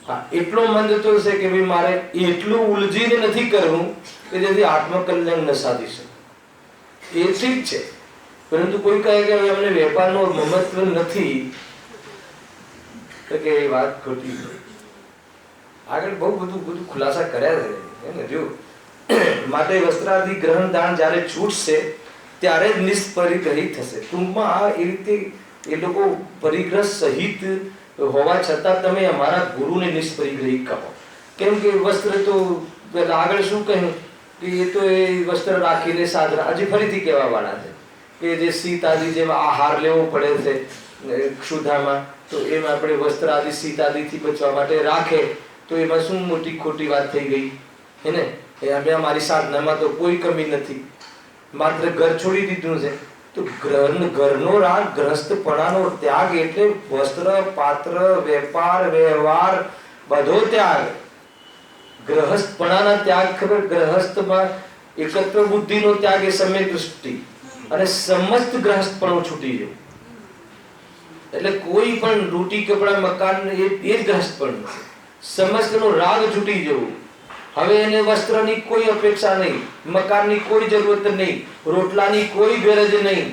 હા, એટલો મંદ તો છે કે ભાઈ મારે એટલું ઉલજીને નથી કરવું કે જેથી આત્મકલ્યાણ ન સાધી શકે. એ ઠીક છે, પરંતુ કોઈ કહે કે અમને વેપારનો મમત્વ નથી, તો કે એ વાત ખોટી. આગળ બહુ બધું ખુલાસા કર્યા છે. જો માટે વસ્ત્રાદિ ગ્રહણ દાન જ્યારે છૂટશે ત્યારે જ નિષ્પરિગ્રહી થશે. ટૂંકમાં આ એ રીતે એ લોકો પરિગ્રહ સહિત હોવા છતાં તમે અમારા ગુરુને નિષ્પરિગ્રહી કહો. કેમ કે વસ્ત્ર તો આગળ શું કહ્યું કે એ તો એ વસ્ત્ર રાખીને સાધના, હજી ફરીથી કહેવા વાળા છે કે જે શીત આદિ જેમ આહાર લેવો પડે છે ક્ષુધામાં, તો એમાં આપણે વસ્ત્ર આદિ શીત આદિથી બચવા માટે રાખે, તો એમાં શું મોટી ખોટી વાત થઈ ગઈ હે ને? અમે અમારી સાધનામાં તો કોઈ કમી નથી, માત્ર ઘર છોડી દીધું છે. તો ઘરનો રાગ, ગ્રહસ્થપણાનો ત્યાગ એટલે વસ્ત્ર, પાત્ર, વેપાર, વ્યવહાર બધો ત્યાગ. ગ્રહસ્થપણાના ત્યાગ ખબર? ગ્રહસ્થમાં એકત્વ બુદ્ધિનો ત્યાગ એ સમ્યક દૃષ્ટિ, અને સમસ્ત ગ્રહસ્થપણું છૂટી જવું. એટલે કોઈ પણ રોટી કપડા મકાન એ જ ગ્રહસ્થપણું છે. સમસ્તનો રાગ છૂટી જવું. હવે એને વસ્ત્રની કોઈ અપેક્ષા નહીં, મકાનની કોઈ જરૂરત નહીં, રોટલાની કોઈ ગરજ નહીં,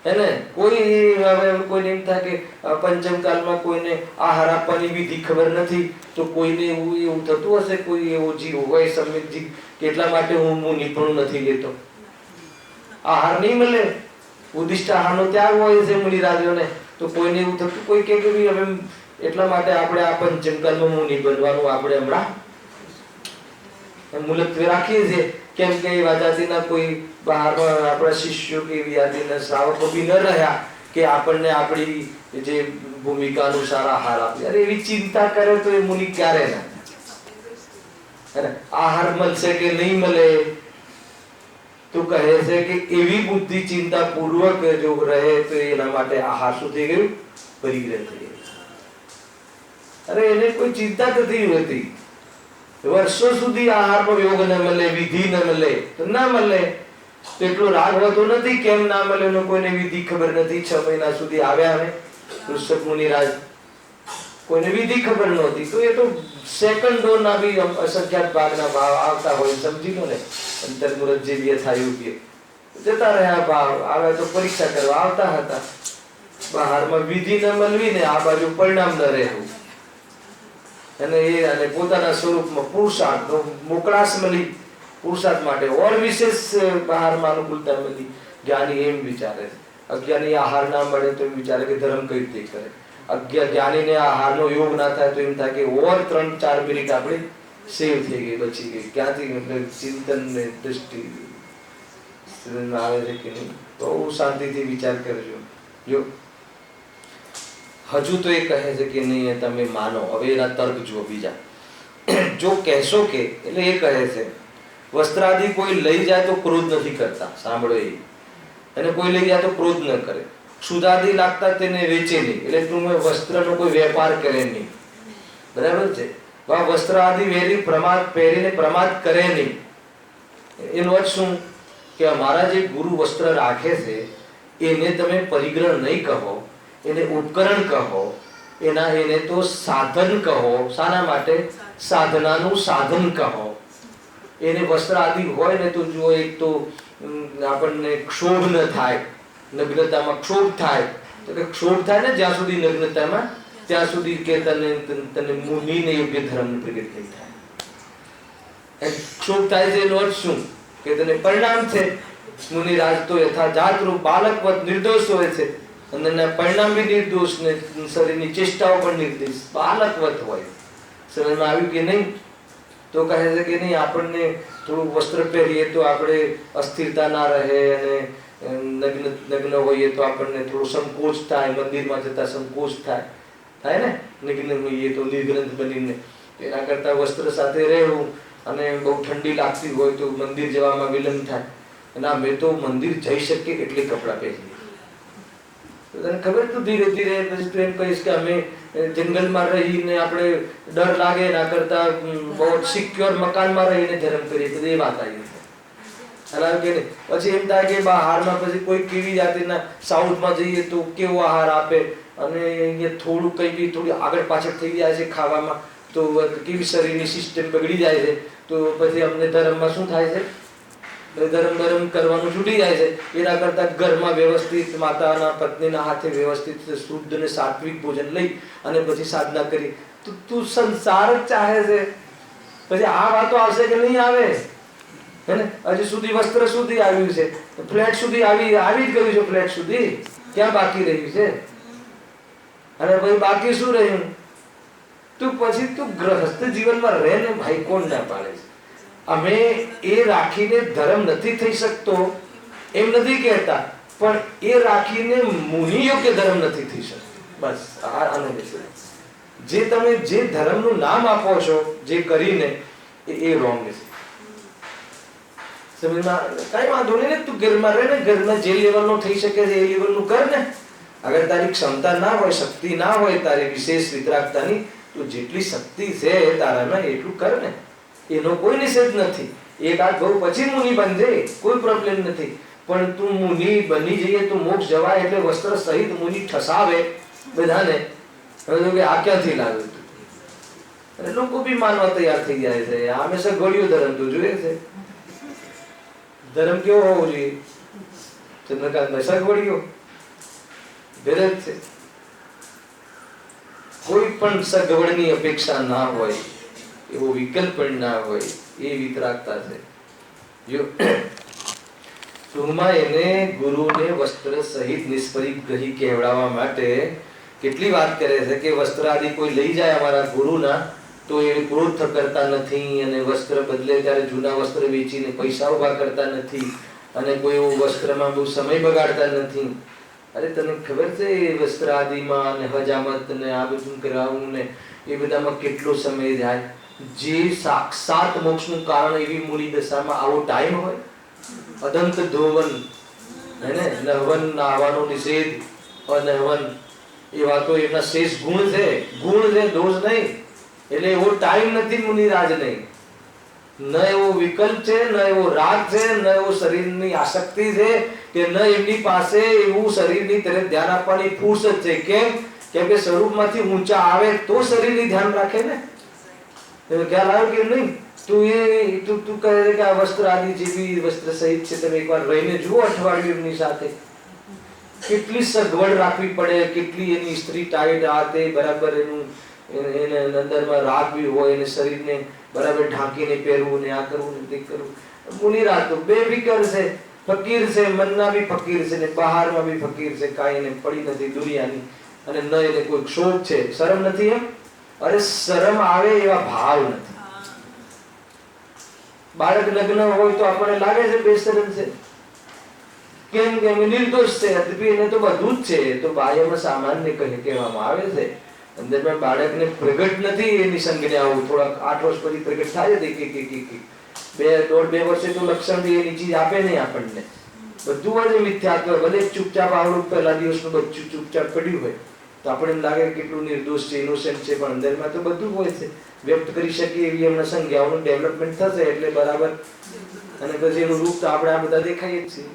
હે ને? કોઈ હવે કોઈને એમ થાય કે પંચમકાલમાં કોઈને આહાર આપવાની વિધિ ખબર નથી, તો કોઈને એવું થતું હશે, કોઈ એવો જીવ હોય સમ્યક જીવ કે એટલા માટે હું નિપુણ નથી લેતો, આહાર નહીં મળે, ઉદિષ્ટ આહારનો ત્યાગ હોય છે મુનિરાજોને, તો કોઈને એવું થતું, કોઈ કે હવે એટલા માટે આપણે આ પંચમકાલમાં મુનિ બનવાનું આપણે હમણાં મુલતવી રાખીએ છીએ. કેમ કે એવા જાતિના કોઈ બહારમાં આપણા શિષ્યો કે વિદ્યાર્થીના શ્રાવકો બી ન રહ્યા કે આપણને આપણી જે ભૂમિકા અનુસાર આહાર આપે. અરે એવી ચિંતા કરે તો એ મુનિ ક્યારે ના થાય? આહાર મળશે કે નહીં મળે તો કહે છે કે એવી બુદ્ધિ ચિંતા પૂર્વક જો રહે તો એના માટે આહાર શું થઈ ગયું? પરિગ્રહ થઈ ગયું. અરે એને કોઈ ચિંતા નથી હોતી. વર્ષો સુધી આહારનો યોગ ન મળે, વિધિ ન મળે તો ના મળે, તો એટલો રાગ હોતો નથી. કેમ ના મળે એનો કોઈને વિધિ ખબર નથી. 6 મહિના સુધી આવ્યા ને ઋષભ મુનિરાજ, કોઈને વિધિ ખબર નહોતી, તો એ તો સેકન્ડોના બી અસંખ્યાત ભાગના ભાવ આવતા હોય, સમજી લો ને. અંતર્મુરત જે બી થયું કે જતા રહ્યા ભાવ આવે તો પરીક્ષા કરવા આવતા હતા. બહારમાં વિધિ ન મળવી ને આ બાજુ પરિણામ ન રહેવું, અને પોતાના સ્વરૂપમાં પુરુષાર્થ મોકળાશ મળી, પુરુષાર્થ માટે ઓર વિશેષ બહારમાં અનુકૂળતા મળી. જ્ઞાની એમ વિચારે છે. અજ્ઞાની આહાર ના મળે તો એમ વિચારે કે ધર્મ કઈ રીતે કરે. જ્ઞાનીને આહારનો યોગ ના થાય તો એમ થાય કે ઓર 3-4 મિનિટ આપણે સેવ થઈ ગઈ, બચી ગઈ. ક્યાંથી ચિંતન ને દ્રષ્ટિ આવે છે કે નહીં? તો શાંતિથી વિચાર કરજો. જો હજુ તો એ કહે છે કે નહીં તમે માનો. હવે એના તર્ક જુઓ બીજા. જો કહેશો કે એટલે એ કહે છે વસ્ત્રાદિ કોઈ લઈ જાય તો ક્રોધ નથી કરતા. સાંભળો, એ અને કોઈ લઈ જાય તો ક્રોધ ન કરે. સુધાદી લાગતા તેને વેચે નહીં, એટલે તું વસ્ત્રનો કોઈ વેપાર કરે નહીં. બરાબર છે? વસ્ત્ર આદિ પહેરીને પ્રમાદ કરે નહીં. એનો અર્થ શું? કે અમારા જે ગુરુ વસ્ત્ર રાખે છે એને તમે પરિગ્રહ નહીં કહો, એને ઉપકરણ કહો, એને તો સાધન કહો. શાના માટે? સાધનાનું સાધન કહો. એને વસ્ત્ર આદિ હોય ને તો જો એક તો આપણને ક્ષોભ ન થાય, નગ્નતામાં ક્ષોભ થાય. તો કે ક્ષોભ થાય ને જ્યાં સુધી નગ્નતામાં, ત્યાં સુધી કે તને મુનિને યોગ્ય ધર્મ પ્રગટ નહીં થાય. ક્ષોભ થાય છે એનો અર્થ શું? કે તને પરિણામ છે. મુનિરાજ તો યથાજાત રૂપ બાલકવત નિર્દોષ હોય છે અને પરિણામ બી નિર્દોષ ને શરીરની ચેષ્ટાઓ પણ નિર્દોષ બાલકવત હોય. સમજમાં આવ્યું કે નહીં? તો કહે છે કે નહીં આપણને થોડું વસ્ત્ર પહેરીએ તો આપણે અસ્થિરતા ના રહે અને નગ્ન હોઈએ તો આપણને થોડો સંકોચ થાય, મંદિરમાં જતા સંકોચ થાય ને. નગ્ન હોઈએ તો નિર્ગ્રંથ બનીને એના કરતા વસ્ત્ર સાથે રહેવું. અને બહુ ઠંડી લાગતી હોય તો મંદિર જવામાં વિલંબ થાય. અને અમે તો મંદિર જઈ શકીએ એટલે કપડાં પહેરીએ. તને ખબર? તું ધીરે ધીરે પછી તું એમ કહીશ કે અમે જંગલમાં રહીને આપણે ડર લાગે એના કરતા બહુ સિક્યોર મકાનમાં રહીને ધર્મ કરીએ તો એ વાત આવી. પછી એમ થાય કે આહારમાં પછી કોઈ કેવી જાતિના સાઉથમાં જઈએ તો કેવો આહાર આપે અને અહીંયા થોડું કઈ બી થોડી આગળ પાછળ થઈ જાય છે ખાવામાં તો કેવી શરીરની સિસ્ટમ બગડી જાય છે. તો પછી અમને ધર્મમાં શું થાય છે? ધર્મ કરવાનું છૂટી જાય છે. એના કરતા ઘરમાં વ્યવસ્થિત માતાના પત્નીના હાથે વ્યવસ્થિત શુદ્ધ અને સાત્વિક ભોજન લઈ અને પછી સાધના કરી. તો તું સંસાર જ ચાહે છે. પછી આ વાતો આવશે કે નહીં આવે? હે ને? હજી સુધી વસ્ત્ર સુધી આવ્યું છે, ફ્લેટ સુધી આવી જ ગયું છે. ફ્લેટ સુધી ક્યાં બાકી રહ્યું છે? અને ભાઈ બાકી શું રહ્યું? તું પછી તું ગ્રહસ્થ જીવનમાં રહે ને ભાઈ, કોણ ના પાડે છે? અમે એ રાખીને ધર્મ નથી થઈ શકતો એમ નથી કહેતા, પણ એ રાખીને મુનિ યોગ્ય ધર્મ નથી થઈ શકતો. બસ આને જે તમે જે ધર્મનું નામ આપો છો જે કરીને એ રોંગ છે. સમજમાં? કઈ વાંધો નહીં ને, તું ઘરમાં રહે ને, ઘરમાં જે લેવલનો થઈ શકે છે એ લેવલનું કર ને. અગર તારી ક્ષમતા ના હોય, શક્તિ ના હોય તારી વિશેષ વિતરાગતાની, તો જેટલી શક્તિ છે તારામાં એટલું કર ને. એનો કોઈ નિષેધ નથી. એક હાથ બહુ પછી મુનિ બનજે, કોઈ પ્રોબ્લેમ નથી. પણ તું મુનિ બની જઈએ તો મોક્ષ જવાય એટલે વસ્ત્ર સહિત મુનિ ઠસાવે બધાને. આ ક્યાંથી લાવ્યું? અને લોકો બી માનવા તૈયાર થઈ જાય છે. આ હંમેશા ગળ્યો ધર્મ તો જોઈએ છે. ધર્મ કેવો હોવો જોઈએ? ચંદ્રકાંત સગવડિયો ભેદ છે. કોઈ પણ સગવડની અપેક્ષા ના હોય, એવો વિકલ્પ પણ ના હોય, એ વિતરાગતા છે. જો ટૂંકમાં એને ગુરુને વસ્ત્ર સહિત નિષ્પરિગ્રહી કહેવડાવવા માટે કેટલી વાત કરે છે કે વસ્ત્ર આદિ કોઈ લઈ જાય અમારા ગુરુના તો એ ક્રોધ કરતા નથી અને વસ્ત્ર બદલે ત્યારે જૂના વસ્ત્ર વેચીને પૈસા ઉભા કરતા નથી અને કોઈ એવું વસ્ત્રમાં બહુ સમય બગાડતા નથી. અરે તને ખબર છે એ વસ્ત્ર આદિમાં અને હજામત ને આ બધું કરાવવું ને એ બધામાં કેટલો સમય જાય? જે સાક્ષાત મોક્ષનું કારણ એવી મૂળી દશામાં આવો ટાઈમ હોય? અદંત ધોવન હે ને, નહવન નાહવાનો નિષેધ, અનહવન એવા તો એમના શેષ ગુણ છે, દોષ નહીં. એટલે એવો ટાઈમ નથી મુનિરાજ નહીં. ન એવો વિકલ્પ છે, ન એવો રાગ છે, ન એવો શરીરની આસક્તિ છે કે ન એમની પાસે એવું શરીરની તરફ ધ્યાન આપવાની ફુરસત છે. કેમ કે સ્વરૂપમાંથી ઊંચા આવે તો શરીરની ધ્યાન રાખે ને. ખ્યાલ આવ્યો કે નહીં? તું કહે છે કે આ વસ્ત્ર આદિ જેવી વસ્ત્ર સહિત છે, તમે એકવાર રહીને જુઓ અઠવાડિયું એમની સાથે. કેટલી સગવડ રાખવી પડે, કેટલી એની સ્ત્રી ટાઈટ આ તે બરાબર એનું એને અંદરમાં રાગ બી હોય, એને શરીરને બરાબર ઢાંકીને પહેરવું ને આ કરવું ને તે કરવું. મુનિરાજ તો બેફિકર છે. ફકીર છે, મનના બી ફકીર છે ને બહારમાં બી ફકીર છે, કાંઈ એને પડી નથી દુનિયાની, અને ન એને કોઈ શોખ છે. શરમ નથી એમ? અરે શરમ આવે એવા ભાવ નથી. બાળક લગ્ન હોય તો આપણને લાગે છે બેશરમ છે, કેમ કે નિર્દોષ છે, એને તો બધું જ છે. તો બાહ્યમાં સામાન્ય કહેવામાં આવે છે, અંદરમાં બાળકને પ્રગટ નથી એની સંજ્ઞાઓ. થોડાક 8 વર્ષ પછી પ્રગટ થાય છે, 1.5-2 વર્ષે તો લક્ષણ એની ચીજ આપે નહીં આપણને. બધું હોય મિથ્યાત્વ. ભલે ચૂપચાપ આવડું પહેલા દિવસનું બચ્ચું ચૂપચાપ પડ્યું હોય તો આપણે એમ લાગે કેટલું નિર્દોષ છે, ઇનોસેન્ટ છે, પણ અંદરમાં તો બધું હોય છે. વ્યક્ત કરી શકીએ એવી એમના સંજ્ઞાઓનું ડેવલપમેન્ટ થશે એટલે બરાબર, અને પછી એનું રૂપ તો આપણે આ બધા દેખાઈએ જ છીએ.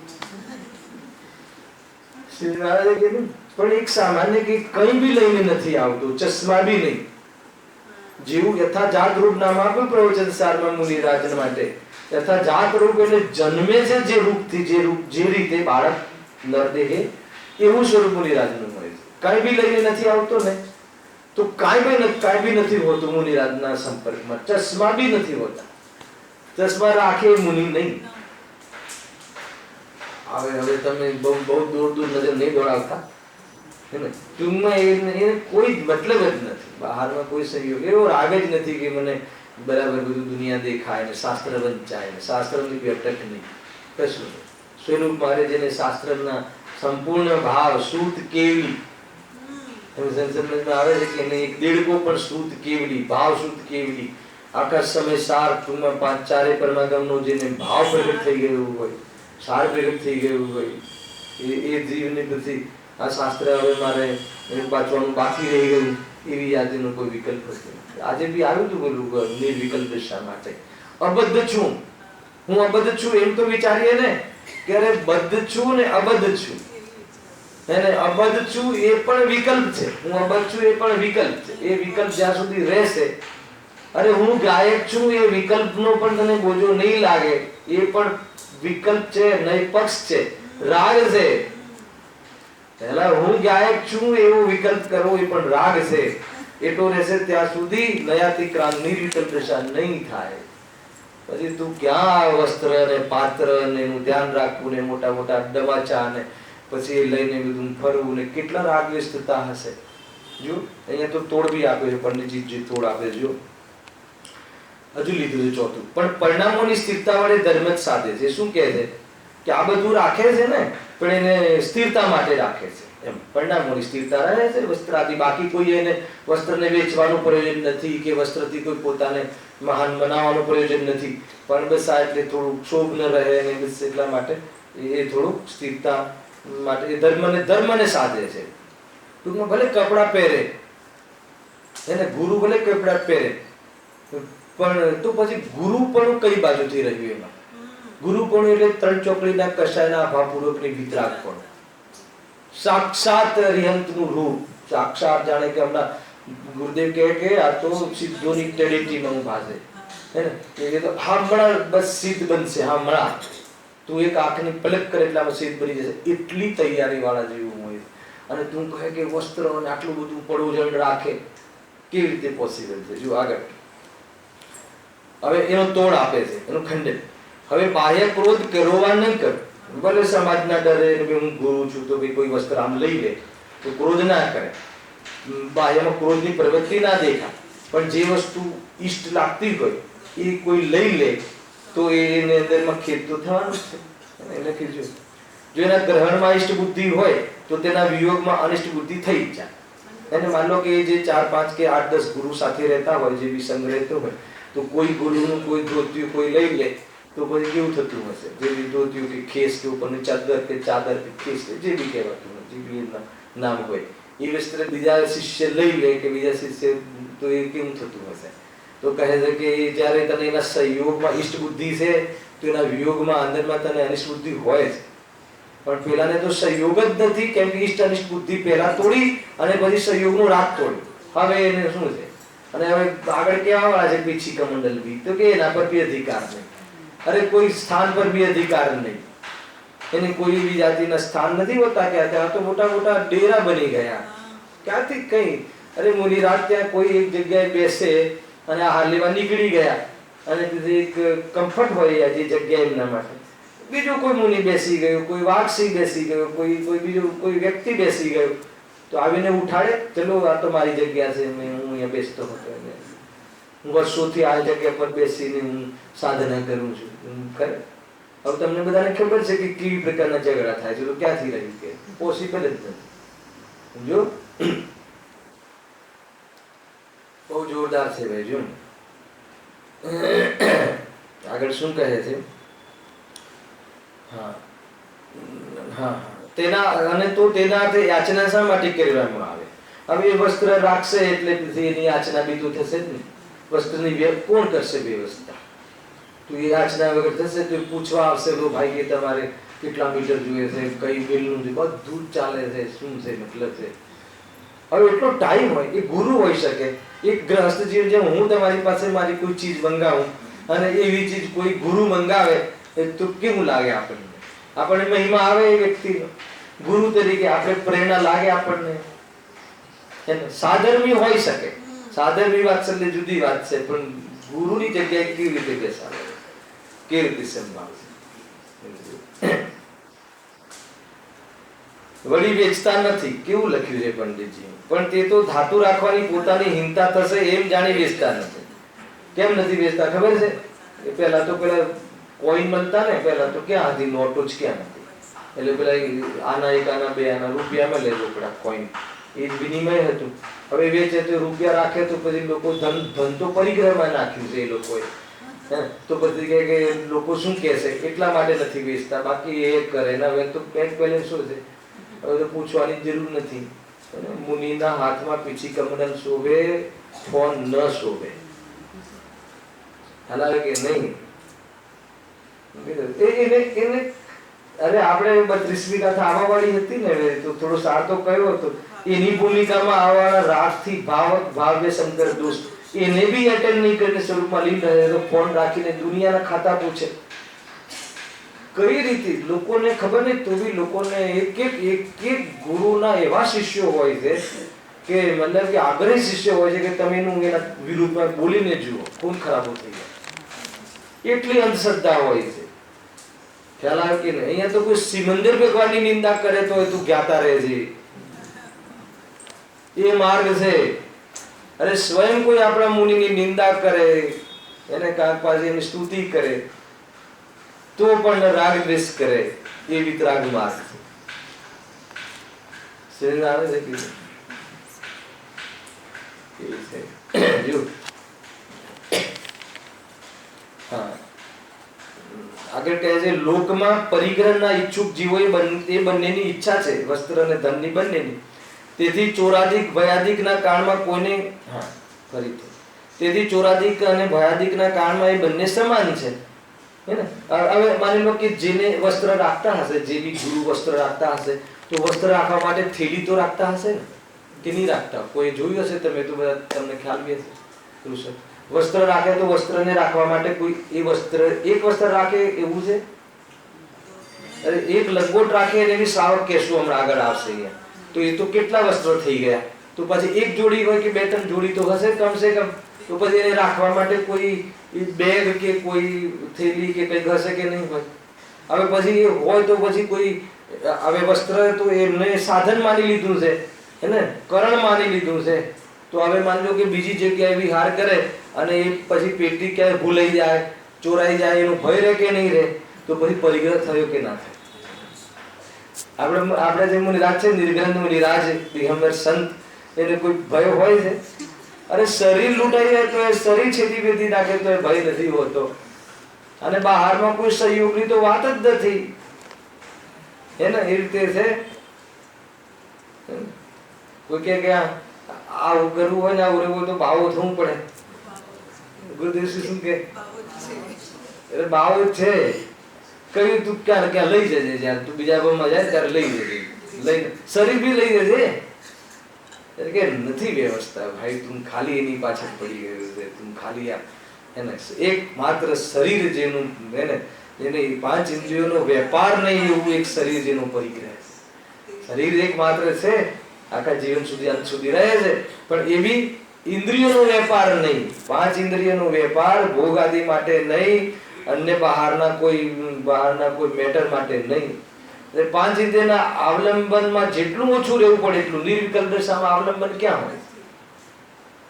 પણ એક સામાન્ય કે કઈ બી લઈને નથી આવતું, ચશ્મા બી નહીં. જેવું યથાજાત રૂપ નામ આપ્યું પ્રવચન સારમાં મુનિરાજન માટે. યથાજાત રૂપ એટલે જન્મે છે જે રૂપથી, જે રીતે બાળક નરદેહે, એવું સ્વરૂપ મુનિરાજનું હોય છે. કઈ બી લઈને નથી આવતો ને તો કાંઈ બી નથી હોતું મુનિરાજના સંપર્કમાં. ચશ્મા બી નથી હોતા. ચશ્મા રાખે મુનિ નહીં. હવે તમે બહુ દૂર નજર નહીં દોડાવતા, ટૂંકમાં એને કોઈ મતલબ જ નથી. બહારમાં કોઈ સહયોગ, એવો રાગ જ નથી કે મને બરાબર બધું દુનિયા દેખાય ને શાસ્ત્ર વંચાય ને શાસ્ત્રની બી અટક નહીં, કશું. સ્વરૂપ મારે જેને શાસ્ત્રના સંપૂર્ણ ભાવ શુદ્ધ કેવલી આવે છે કે નહીં, એક દેડકો પણ શુદ્ધ કેવલી, ભાવ શુદ્ધ કેવલી, આખા સમય સાર ટૂંકમાં 5-4 પરમાગમનો જેને ભાવ પ્રગટ થઈ ગયો હોય, સાર પ્રગટ થઈ ગયું હોય, એ જીવને પછી આ શાસ્ત્ર હવે મારે વાંચવાનું બાકી રહી ગયું એવી યાદીનો કોઈ વિકલ્પ નથી. આજે બી આવ્યું હતું બોલું નિર્વિકલ્પ દિશા માટે. અબદ્ધ છું, હું અબદ્ધ છું એમ તો વિચારીએ ને કે અરે બદ્ધ છું ને અબદ્ધ છું. એને અબદ્ધ છું એ પણ વિકલ્પ છે, હું અબદ્ધ છું એ પણ વિકલ્પ છે. એ વિકલ્પ જ્યાં સુધી રહેશે, અરે હું ગાયક છું એ વિકલ્પનો પણ તને બોજો નહીં લાગે, એ પણ વિકલ્પ છે, નહીં પક્ષ છે, રાગ છે. પહેલા હું ગાયક છું એવો વિકલ્પ કરવો એ પણ રાગ છે. એટલો રહેશે ત્યાં સુધી નયાતિક્રાંત નિર્વિકલ્પ દશા નહીં થાય. પછી તું ક્યાં વસ્ત્ર ને પાત્ર ને એનું ધ્યાન રાખવું ને મોટા મોટા ડમાચા ને પછી એ લઈને બધું ફરવું ને કેટલા રાગવેશ થતા હશે. જો અહીંયા તો તોડ બી આપે છે, પંડિતજી જે તોડ આપે છે. હજુ લીધું છે ચોથું, પણ પરિણામોની સ્થિરતા વડે ધર્મ જ સાધે છે. શું કહે છે કે આ બધું રાખે છે ને પણ એને સ્થિરતા માટે રાખે છે. એમ પરિણામોની સ્થિરતા રહે છે વસ્ત્રાથી. બાકી કોઈ એને વસ્ત્રને વેચવાનું પ્રયોજન નથી કે વસ્ત્રથી કોઈ પોતાને મહાન બનાવવાનું પ્રયોજન નથી, પણ બસ આ એટલે થોડું ક્ષોભ ન રહે ને બસ એટલા માટે એ થોડું સ્થિરતા માટે એ ધર્મને સાધે છે. ટૂંકમાં ભલે કપડાં પહેરે, એને ગુરુ ભલે કપડાં પહેરે, પણ તો પછી ગુરુ પણ કઈ બાજુથી રહ્યું એમાં? ગુરુ પણ એટલે 3 ચોકડીના કશાયના અભાવપૂર્વકની વિતરાગ પણ સાક્ષાત અરિહંતનું રૂપ. સાક્ષાત જાણે કે હમણાં ગુરુદેવ કહે કે આ તો સિદ્ધોની ટેલિટીમાં ઉભા છે, હે ને? એ તો હમણાં બસ સિદ્ધ બનશે, હમણાં તું એક આંખની પલક કરે એટલામાં સિદ્ધ બની જશે, એટલી તૈયારી વાળા જેવું હોય. અને તું કહે કે વસ્ત્ર અને આટલું બધું પડોજણ રાખે, કેવી રીતે પોસિબલ છે? જો આગળ હવે એનો તોડ આપે છે, એનું ખંડન. હવે બાહ્ય ક્રોધ કરવા નહીં કર. ભલે સમાજના ડરે હું ગુરુ છું તો ભાઈ કોઈ વસ્ત્ર આમ લઈ લે તો ક્રોધ ના કરે, બાહ્યમાં ક્રોધની પ્રવૃત્તિ ના દેખાય, પણ જે વસ્તુ ઈષ્ટ લાગતી હોય એ કોઈ લઈ લે તો એને અંદરમાં ખેદ તો થવાનું છે. એને કીધું જો એના ગ્રહણમાં ઈષ્ટ બુદ્ધિ હોય તો તેના વિયોગમાં અનિષ્ટ બુદ્ધિ થઈ જ જાય. એને માન લો કે જે 4, 5 કે 8, 10 ગુરુ સાથે રહેતા હોય, જે બી સંગ રહેતો હોય, તો કોઈ ગુરુનું કોઈ ધોતિયું કોઈ લઈ લે તો પછી કેવું થતું હશે? જે બી ધોતિયું કે ખેસ કે ઉપરની ચાદર કે ખેસ જે બી કહેવાતું હોય, જે બી નામ હોય, એ વસ્ત્ર બીજા શિષ્ય લઈ લે કે બીજા શિષ્ય, તો એ કેવું થતું હશે? તો કહે છે કે જ્યારે તને એના સહયોગમાં ઈષ્ટ બુદ્ધિ છે તો એના વિયોગમાં અંદરમાં તને અનિષ્ટ બુદ્ધિ હોય છે. પણ પેલાને તો સહયોગ જ નથી, કેમ કે ઈષ્ટ અનિષ્ટ બુદ્ધિ પહેલા તોડી અને પછી સહયોગનો રાગ તોડ્યો. હવે એને શું છે? અને હવે આગળ કેવા વાળા છે પીછી કમંડલ બી, તો કે એના પર બી અધિકાર નહીં. અરે કોઈ સ્થાન પર બી અધિકાર નહીં. એને કોઈ બી જાતિના સ્થાન નથી હોતા કે ત્યાં તો મોટા મોટા ડેરા બની ગયા. ક્યાંથી કઈ? અરે મુનિરાજ ત્યાં કોઈ એક જગ્યાએ બેસે અને આ હાલીમાં નીકળી ગયા અને એક કમ્ફર્ટ હોય જે જગ્યા એમના માટે, બીજું કોઈ મુનિ બેસી ગયું, કોઈ વાઘસિંહ બેસી ગયો, કોઈ બીજું કોઈ વ્યક્તિ બેસી ગયો, તો આવીને ઉઠાડે, ચલો આ તો મારી જગ્યા છે, હું અહીંયા બેસતો હતો, હું વર્ષોથી આ જગ્યા પર બેસીને હું સાધના કરું છું. ખરે હવે તમને બધાને ખબર છે કે કેવી પ્રકારના ઝઘડા થાય છે, તો ક્યાંથી રહ્યું કે પોસિબલ જ નથી. સમજો, બહુ જોરદાર છે ભાઈ. જો આગળ શું કહે છે? હા હા તેના અને તો તેના હાથે યાચના શા માટે કરવામાં આવે? હવે એ વસ્ત્ર રાખશે એટલે એની યાચના બી તો થશે જ ને. વસ્ત્રની કોણ કરશે વ્યવસ્થા? તો એ યાચના વગર થશે તો પૂછવા આવશે, તો ભાઈ કે તમારે કેટલા મીટર જોઈએ છે, કઈ બિલનું છે, બધું જ ચાલે છે, શું છે મતલબ છે. હવે એટલો ટાઈમ હોય, એ ગુરુ હોઈ શકે, એક ગ્રહસ્થ જીવ, જેમ હું તમારી પાસે મારી કોઈ ચીજ મંગાવું અને એવી ચીજ કોઈ ગુરુ મંગાવે તો કેવું લાગે આપણને? આપણને મહિમા આવે એ વ્યક્તિનો, ગુરુ તરીકે આપણે પ્રેરણા લાગે આપણને. સાધર્મી હોઈ શકે, સાધર્મી વાત્સલ્ય જુદી વાત છે, પણ ગુરુની જગ્યાએ કેવી રીતે બેસાડે, કેવી રીતે સંભાળે? વળી વેચતા નથી, કેવું લખ્યું છે પંડિતજી, પણ તે તો ધાતુ રાખવાની પોતાની હિંમતા થશે એમ જાણી વેચતા નથી. કેમ નથી વેચતા ખબર છે? એ પેલા કોઈન બનતા ને, પેલા તો ક્યાં હતી, નોટો જ ક્યાં હતી, એટલે પેલા આના એક આના બે આના રૂપિયામાં લે રોકડા કોઈન, એ જ વિનિમય હતું. હવે વેચે તો રૂપિયા રાખે તો પછી લોકો ધન તો પરિગ્રહમાં નાખ્યું છે એ લોકોએ, તો પછી કે લોકો શું કહેશે એટલા માટે નથી વેચતા, બાકી એ કરે ને. હવે તો બેંક બેલેન્સ શું છે, હવે તો પૂછવાની જરૂર નથી. મુનિના હાથમાં પીછી કમંડલ શોભે, ફોન ન શોભે. હાલાવે કે નહીં એને અરે આપણે 32મી ગાથા આવા વાળી હતી ને, તો થોડો સાર તો કયો હતો. એની ભૂમિકામાં આવા રાગથી ભાવ્ય શંકર દોષ એને બી એટેન્ડ નહીં કરીને સ્વરૂપમાં લીન રહે, તો ફોન રાખીને દુનિયાના ખાતા પૂછે. કઈ રીતે લોકોને ખબર નહીં, તો બી લોકોને એક ગુરુના એવા શિષ્યો હોય છે કે મતલબ કે આગ્રહી શિષ્ય હોય છે કે તમે એના વિરુદ્ધમાં બોલીને જુઓ, ખૂન ખરાબો થઈ જાય, એટલી અંધશ્રદ્ધા હોય છે. ખ્યાલ આવે કે નહીં? અહીંયા તો કોઈ સિમંદર ભગવાનની નિંદા કરે તો તું જ્ઞાતા રહે છે, એ માર્ગ છે. અરે સ્વયં કોઈ આપણા મુનિની નિંદા કરે, એને કાંક પાસે એની સ્તુતિ કરે તો પણ રાગ દ્વેષ કરે, એ વિતરાગ માર્ગ છે. શરીર આવે છે કે જો હા આગળ કહે છે, લોકમાં પરિગ્રહના ઈચ્છુક જીવો એ બંનેની ઈચ્છા છે, વસ્ત્ર અને ધનની બંનેની. તેથી ચોરાધિક ભયાધિકના કાળમાં કોઈને તેથી ચોરાધિક અને ભયાધિકના કાળમાં એ બંને સમાન છે. હવે માની લો કે જેને વસ્ત્ર રાખતા હશે, જે બી ગુરુ વસ્ત્ર રાખતા હશે, તો વસ્ત્ર રાખવા માટે થેલી તો રાખતા હશે ને, કે નહીં રાખતા? કોઈ જોયું હશે તમે તો બધા, તમને ખ્યાલ બી હશે. વસ્ત્ર રાખે તો વસ્ત્રને રાખવા માટે કોઈ એક વસ્ત્ર રાખે એવું છે? અરે એક લંગોટ રાખે એને બી શ્રાવક કહેશું હમણાં આગળ આવશે અહીંયા, તો એ તો કેટલા વસ્ત્રો થઈ ગયા. તો પછી એક જોડી હોય કે 2-3 જોડી તો હશે કમસે કમ. તો પછી એને રાખવા માટે કોઈ બેગ કે કોઈ થેલી કે કંઈક હશે કે નહીં હોય? હવે પછી હોય તો પછી કોઈ, હવે વસ્ત્ર તો એમને સાધન માની લીધું છે, હે, કરણ માની લીધું છે. તો હવે માની લો કે બીજી જગ્યાએ વિહાર કરે અને એ પછી પેટી ક્યાંય ભૂલાઈ જાય, ચોરાઈ જાય, એનો ભય રહે કે નહીં રહે? તો પછી પરિગ્રહ થયો કે ના થયો? આપણે જે મુનિરાજ છે, નિર્ગ્રંથ મુનિરાજ દિગંબર સંત, એને કોઈ ભય હોય છે? અરે શરીર લૂંટાઈ જાય તો એ શરીર છેદી બેદી નાખે તો એ ભય નથી હોતો. અને બહારમાં કોઈ સહયોગની તો વાત જ નથી, હે ને? એ રીતે છે. કોઈ કે આવું કરવું હોય ને આવું રહેવું તો બાવો થવું પડે. ગુરુદેવ શું કે એટલે બાવો છે, કહ્યું તું ક્યાં ક્યાં લઈ જજે, જયારે તું બીજા ગામમાં જાય ત્યારે લઈ જજે, લઈને શરીર બી લઈ જજે. એટલે કે નથી વ્યવસ્થા ભાઈ, તું ખાલી એની પાછળ પડી ગયું છે, તું ખાલી એને એક માત્ર શરીર જેનું, એને જેને 5 ઇન્દ્રિયોનો વેપાર નહીં એવું એક શરીર જેનો પરિગ્રહ છે. શરીર એક માત્ર છે, આખા જીવન સુધી અંત સુધી રહે છે, પણ એ બી ઇન્દ્રિયોનો વેપાર નહીં, 5 ઇન્દ્રિયોનો વેપાર ભોગ આદિ માટે નહીં, અન્ય બહારના કોઈ મેટર માટે નહીં. એટલે પાંચ ઇન્દ્રિયના અવલંબનમાં જેટલું ઓછું રહેવું પડે એટલું. નિર્વિકલ્પ દશામાં અવલંબન ક્યાં હોય?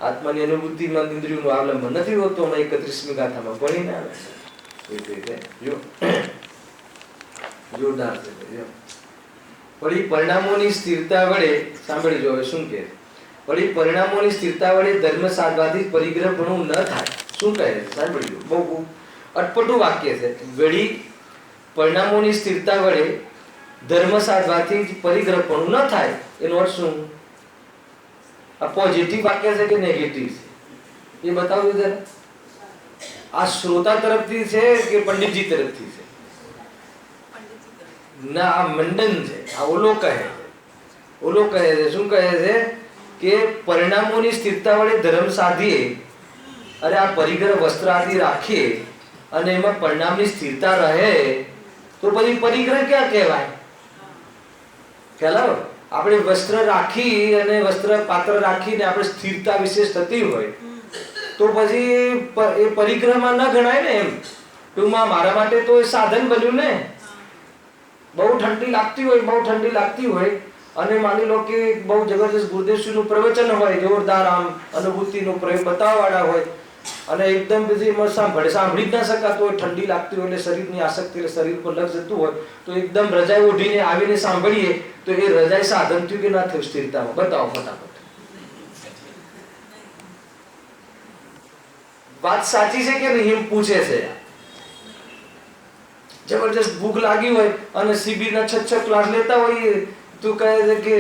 આત્માની અનુભૂતિમાં ઇન્દ્રિયોનું અવલંબન નથી હોતું. અમે 31મી ગાથામાં ભણીને આવે જો જોરદાર છે. વળી પરિણામોની સ્થિરતા વડે સાંભળજો હવે શું કહે. વળી પરિણામોની સ્થિરતા વડે ધર્મ સાધવાથી પરિગ્રહ ઘણું ન થાય. શું કહે છે સાંભળજો, બહુ અટપટું વાક્ય છે. વળી પરિણામોની સ્થિરતા વડે ધર્મ સાધવાથી પરિગ્રહ ઘણું ન થાય. એનો અર્થ શું? આ પોઝિટિવ વાક્ય છે કે નેગેટિવ છે એ બતાવજો જરા. આ શ્રોતા તરફથી છે કે પંડિતજી તરફથી છે? ના, આ મંડન છે. આ ઓલો કહે છે. ઓલો કહે છે શું કહે છે કે પરિણામોની સ્થિરતા વડે ધર્મ સાધીએ, અરે આ પરિગ્રહ વસ્ત્ર આદિ રાખીએ અને એમાં પરિણામની સ્થિરતા રહે તો પછી પરિગ્રહ ક્યાં કહેવાય? ખ્યાલ આવે? આપણે વસ્ત્ર રાખી અને વસ્ત્ર પાત્ર રાખીને આપણે સ્થિરતા વિશેષ થતી હોય તો પછી એ પરિગ્રહમાં ન ગણાય ને. એમ ટૂંકમાં મારા માટે તો એ સાધન બન્યું ને. બહુ ઠંડી લાગતી હોય અને માની લો કે બહુ જબરજસ્ત ગુરુદેવશ્રીનું પ્રવચન હોય, જોરદાર આમ અનુભૂતિનો પ્રયોગ બતાવવાવાળા હોય અને એકદમ પછી સાંભળી જ ના શકાતું હોય, ઠંડી લાગતી હોય એટલે શરીરની આસક્તિ એટલે શરીર પર લક્ષ જતું હોય તો એકદમ રજાઈ ઓઢીને આવીને સાંભળીએ તો એ રજાઈ સાધન થયું કે ના થયું સ્થિરતામાં? બતાવો ફટાફટ. વાત સાચી છે કે નહીં એમ પૂછે છે. જબરજસ્ત ભૂખ લાગી હોય અને શિબિરના 6 ક્લાસ લેતા હોઈએ તો કહે છે કે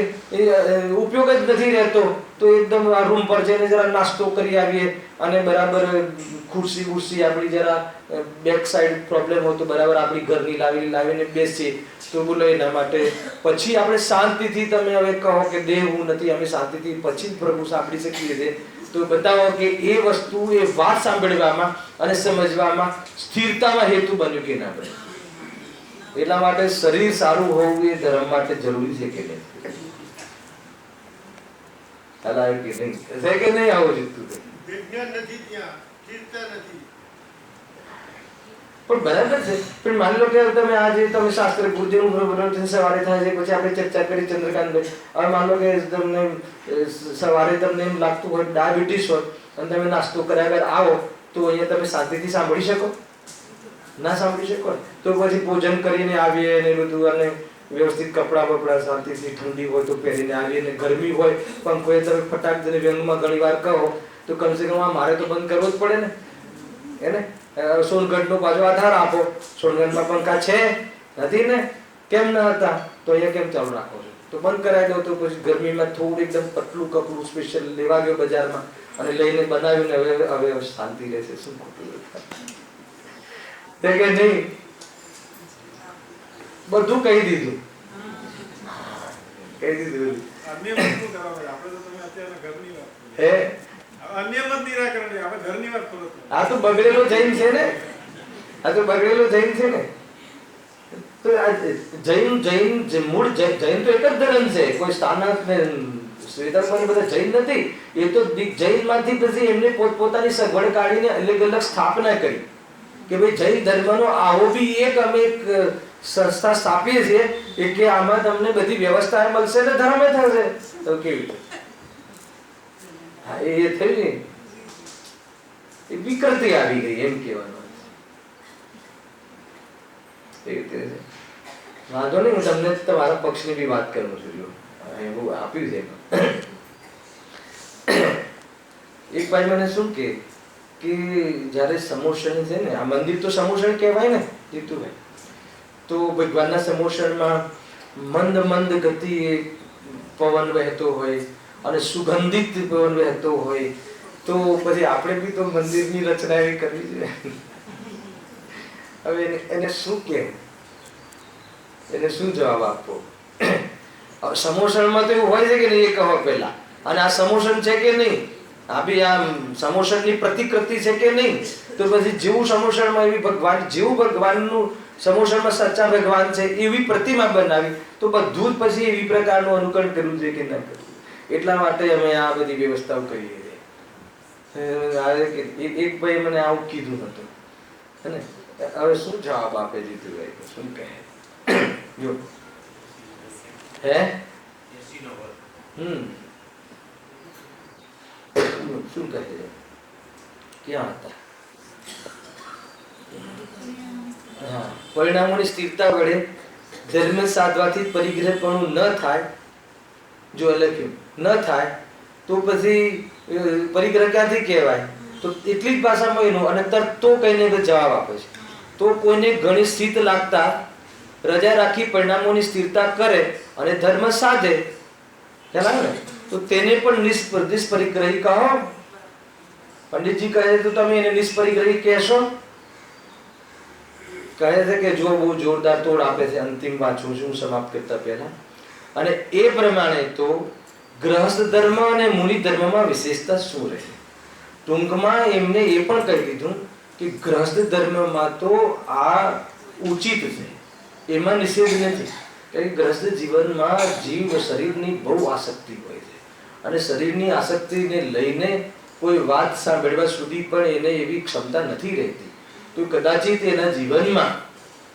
ઉપયોગ જ નથી રહેતો તો એકદમ આ રૂમ પર જઈને જરા નાસ્તો કરી આવીએ અને બરાબર ખુરશી આપણી જરા બેક સાઈડ પ્રોબ્લેમ હોય તો બરાબર આપણી ઘરની લાવીને બેસીએ તો બોલો એના માટે પછી આપણે શાંતિથી, તમે હવે કહો કે દેહ હું નથી, અમે શાંતિથી પછી પ્રભુ સાંભળી શકીએ છીએ. તો બતાવો કે એ વસ્તુ, એ વાત સાંભળવામાં અને સમજવામાં સ્થિરતામાં હેતુ બન્યું કે ના બન્યું? એટલા માટે શરીર સારું હોવું એ ધર્મ માટે જરૂરી છે કે નહીં? ખ્યાલ કે નહીં? છે કે નહીં? આવું જીતતું વિજ્ઞાન નથી, ત્યાં સ્થિરતા નથી. પણ બરાબર છે. પણ માની લો કે તમે આજે તમે શાસ્ત્ર ગુરુજીનું પ્રવચન સવારે થાય છે, પછી આપણે ચર્ચા કરી ચંદ્રકાંતભાઈ. હવે માની લો કે તમને સવારે તમને એમ લાગતું હોય ડાયાબિટીસ હોય અને તમે નાસ્તો કર્યા વગર આવો તો અહીંયા તમે શાંતિથી સાંભળી શકો? ના સાંભળી શકો. તો પછી ભોજન કરીને આવીએ ને બધું અને વ્યવસ્થિત કપડાં શાંતિથી, ઠંડી હોય તો પહેરીને આવીએ ને ગરમી હોય પંખો એ તમે ફટાક દઈને વ્યંગમાં ઘણી વાર કહો તો કમસે કમ મારે તો બંધ કરવો જ પડે ને. એને સોનગઢનો પાછો આધાર આપો. સોનગઢમાં પંખા છે નથી ને? કેમ ન હતા? તો અહીંયા કેમ ચાલુ રાખો છો? તો બંધ કરાવી દો. તો પછી ગરમીમાં થોડું એકદમ પતલું કપડું સ્પેશિયલ લેવા ગયો બજારમાં અને લઈને બનાવ્યું ને હવે શાંતિ રહેશે. શું ખોટું કે નહીં? બધું કહી દીધું. આ તો બગડેલો જૈન છે ને. તો મૂળ જૈન તો એક જ ધર્મ છે. કોઈ સ્થાનક ને શ્વેતાંબર બધા જૈન નથી. એ તો જૈન માંથી પછી એમને પોતપોતાની સગવડ કાઢીને અલગ અલગ સ્થાપના કરી કે ભાઈ જૈન ધર્મનો આવો બી એક અમે એક સંસ્થા સ્થાપીએ છીએ કે આમાં તમને બધી વ્યવસ્થા મળશે ને ધર્મ થશે. તો કેવી એ થયું ને, એ વિકૃતિ આવી ગઈ એમ કહેવાનું. વાંધો નહીં, હું તમને તમારા પક્ષની બી વાત કરું છું. જો એવું આપ્યું છે એક ભાઈ મને શું કે જ્યારે સમોષણ છે ને, આ મંદિર તો સમોષણ કહેવાય ને જીતુભાઈ, તો ભગવાનના સમોષણમાં મંદ ગતિએ પવન વહેતો હોય અને સુગંધિત પવન વહેતો હોય તો પછી આપણે બી તો મંદિરની રચના એવી કરવી જોઈએ. હવે એને શું કહેવું? એને શું જવાબ આપવો? સમોષણમાં તો એવું હોય છે કે નહીં એ કહો પહેલા. અને આ સમોષણ છે કે નહીં? આ બી આ સમોષણની પ્રતિકૃતિ છે કે નહીં? તો પછી જેવું સમોષણમાં એવી ભગવાન, જેવું ભગવાનનું સમોષણમાં સાચા ભગવાન છે એવી પ્રતિમા બનાવી તો બધું જ પછી એવી પ્રકારનું અનુકરણ કરવું જોઈએ કે ના કરવું? એટલા માટે અમે આ બધી વ્યવસ્થાઓ કરીએ છીએ. એક ભાઈ મને આવું કીધું હતું, હવે શું જવાબ આપે જીતુભાઈ? શું કહે? જો હે શું કહે? ક્યાં હતા? હા, પરિણામોની સ્થિરતા વડે ધર્મ સાધવાથી પરિગ્રહપણું ન થાય. જો લખ્યું ન થાય તો પછી પરિગ્રહ ક્યાંથી કહેવાય? તો એટલી જ ભાષામાં એનું અને તરતો કહીને જવાબ આપે છે. તો કોઈને ઘણી સ્થિત લાગતા રજા રાખી પરિણામોની સ્થિરતા કરે અને ધર્મ સાધે, ખ્યાલ આવે ને, તો તેને પણ નિષ્પરિગ્રહી કહો. પંડિતજી કહે તો તમે એને નિષ્પરિગ્રહી કહેશો? કહે છે કે જો બહુ જોરદાર તોડ આપે છે. અંતિમ વાંચું છું સમાપ્ત કરતા પહેલા. અને એ પ્રમાણે તો ગ્રહસ્થ ધર્મ અને મુનિ ધર્મમાં વિશેષતા શું રહે? ટૂંકમાં એમને એ પણ કહી દીધું કે ગ્રહસ્થ ધર્મમાં તો આ ઉચિત છે, એમાં નિષેધ નથી. કે ગ્રહસ્થ જીવનમાં જીવ શરીરની બહુ આસક્તિ હોય છે અને શરીરની આસક્તિને લઈને કોઈ વાત સાંભળવા સુધી પણ એને એવી ક્ષમતા નથી રહેતી. તો કદાચિત એના જીવનમાં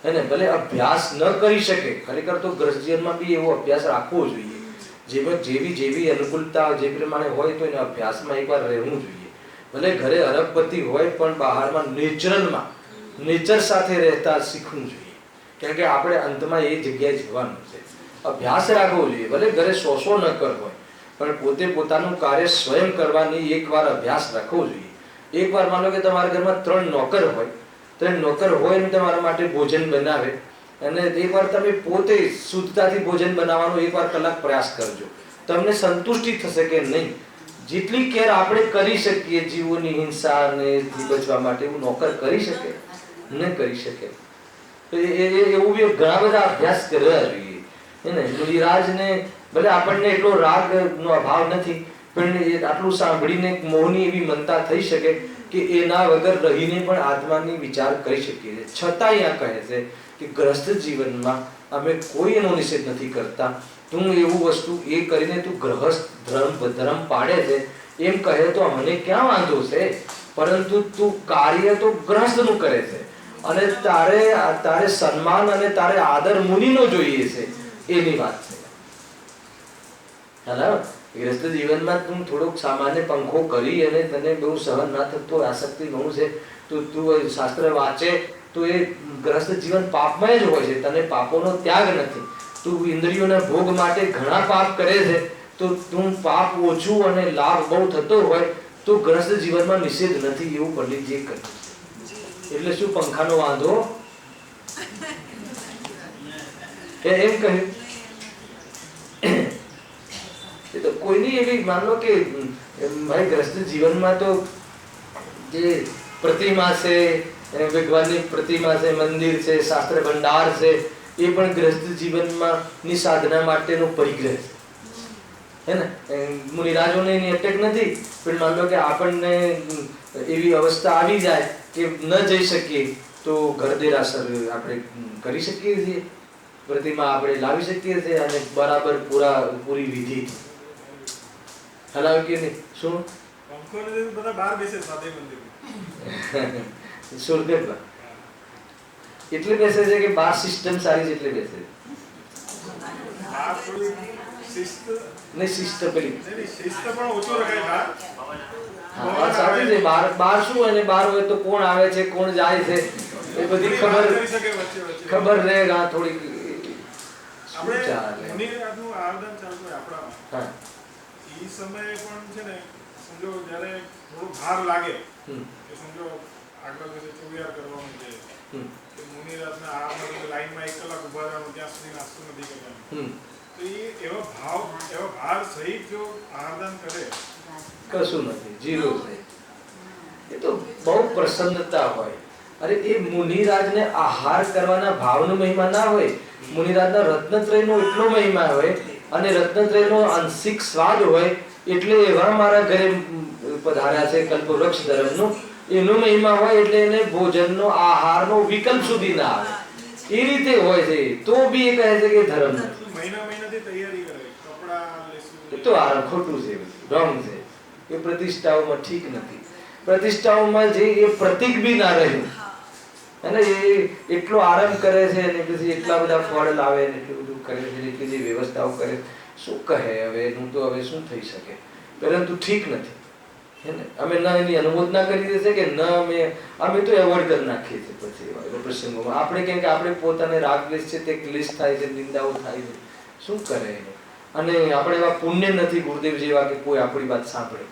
એને ભલે અભ્યાસ ન કરી શકે, ખરેખર તો ગ્રસ્ત જીવનમાં બી એવો અભ્યાસ રાખવો જોઈએ. જેવી અનુકૂળતા જે પ્રમાણે હોય તો એના અભ્યાસમાં એકવાર રહેવું જોઈએ. ભલે ઘરે અરબપતિ હોય પણ બહારમાં નેચર સાથે રહેતા શીખવું જોઈએ. કારણ કે આપણે અંતમાં એ જગ્યાએ જવાનું છે. અભ્યાસ રાખવો જોઈએ. ભલે ઘરે 100 નોકર હોય પણ પોતે પોતાનું કાર્ય સ્વયં કરવાની એકવાર અભ્યાસ રાખવો જોઈએ. એકવાર માનો કે તમારા ઘરમાં 3 નોકર હોય, 3 નોકર હોય ને તમારા માટે ભોજન બનાવે અને એકવાર તમે પોતે શુદ્ધતાથી ભોજન બનાવવાનો એકવાર કલાક પ્રયાસ કરજો. તમને સંતુષ્ટિ થશે કે નહીં, જેટલી કેર આપણે કરી શકીએ જીવોની હિંસાને બચવા માટે એવું નોકર કરી શકે? ન કરી શકે. તો એવું બી ઘણા બધા અભ્યાસ કરવા જોઈએ. મુનિરાજને ભલે આપણને એટલો રાગનો અભાવ નથી પણ એ આટલું સાંભળીને મોહની એવી મનતા થઈ શકે કે એના વગર રહીને પણ આત્માની વિચાર કરી શકીએ. છતાં અહીંયા કહે છે કે ગ્રસ્ત જીવનમાં અમે કોઈ એનો નિષેધ નથી કરતા. તું એવું વસ્તુ એ કરીને તું ગ્રહસ્થ ધર્મ પાડે છે એમ કહે તો મને ક્યાં વાંધો છે, પરંતુ તું કાર્ય તો ગ્રહસ્થનું કરે છે અને તારે સન્માન અને તારે આદર મુનિનો જોઈએ છે, એની વાત છે. ગ્રસ્ત જીવનમાં તું થોડોક સામાન્ય પંખો કરી અને તને બહુ સહન ના થતો આસક્તિ બહુ છે તો તું શાસ્ત્ર વાંચે તો એ ગ્રસ્ત જીવન પાપમય જ હોય છે. તને પાપોનો ત્યાગ નથી. તું ઇન્દ્રિયોના ભોગ માટે ઘણા પાપ કરે છે તો તું પાપ ઓછું અને લાભ બહુ થતો હોય તો ગ્રસ્ત જીવનમાં નિષેધ નથી, એવું પંડિતજીએ કહ્યું. એટલે શું પંખાનો વાંધો? એમ કહ્યું. એ તો કોઈની એવી માનો કે ભાઈ ગ્રસ્ત જીવનમાં તો જે પ્રતિમા છે, ભગવાનની પ્રતિમા છે, મંદિર છે, શાસ્ત્ર ભંડાર છે, એ પણ ગ્રસ્ત જીવનમાં ની સાધના માટેનો પરિગ્રહ છે. હે ને? મુનિરાજોને એની અટક નથી પણ માનો કે આપણને એવી અવસ્થા આવી જાય કે ન જઈ શકીએ તો ઘર દેરાસર આપણે કરી શકીએ છીએ, પ્રતિમા આપણે લાવી શકીએ છીએ અને બરાબર પૂરી વિધિ હલાવ કે નહીં. શું બધા બહાર બેસે સાદે મંદિરમાં સુરદેવમાં એટલે બેસે છે કે બાર સિસ્ટમ સારી છે એટલે બેસે છે. બાર શું હોય ને, બાર હોય તો કોણ આવે છે કોણ જાય છે એ બધી ખબર રહે. થોડીક ઈ સમયે પણ છે ને, સમજો જ્યારે થોડો ભાર લાગે કે સમજો આગળ દિવસે ચોવિયાર કરવાનું છે કે મુનિરાતને આ લાઈનમાં 1 કલાક ઉભા રહેવાનું, ત્યાં સુધી નાસ્તો નથી કરવાનું, તો એ એવો ભાર સહિત જો આહારદાન કરે કશું નથી, જીરો છે. એ તો બહુ પ્રસન્નતા હોય. અરે એ મુનિરાજને આહાર કરવાના ભાવનો મહિમા ના હોય, મુનિરાજના રત્નત્રયનો એટલો મહિમા હોય અને રત્નત્રયનો આંશિક સ્વાદ હોય એટલે એવા મારા ઘરે પધાર્યા છે કલ્પવૃક્ષ ધર્મનો, એનો મહિમા હોય એટલે એને ભોજનનો આહારનો વિકલ્પ સુધી ના આવે. એ રીતે હોય છે તો બી એ કહે છે કે ધર્મ નથી. મહિનાથી તૈયારી કરે, કપડા લેશું, તો આ ખોટું છે, રોંગ છે. એ પ્રતિષ્ઠાઓમાં ઠીક નથી. પ્રતિષ્ઠાઓમાં જે એ પ્રતીક બી ના રહ્યું, અને એ એટલો આરામ કરે છે અને પછી એટલા બધા ફળ લાવે ને એટલું બધું કરે છે, એટલી બધી વ્યવસ્થાઓ કરે, શું કહે હવે એનું તો હવે શું થઈ શકે. પરંતુ ઠીક નથી હે ને, અમે ના એની અનુમોદના કરી દેશે કે ન અમે તો એવોર્ડ કરી નાખીએ છીએ પછી એવા પ્રસંગોમાં. આપણે કેમ કે આપણે પોતાને રાગ દ્વેષ છે તે ક્લેશ થાય છે, નિંદાઓ થાય છે, શું કરે એને. અને આપણે એવા પુણ્ય નથી ગુરુદેવ જેવા કે કોઈ આપણી વાત સાંભળે.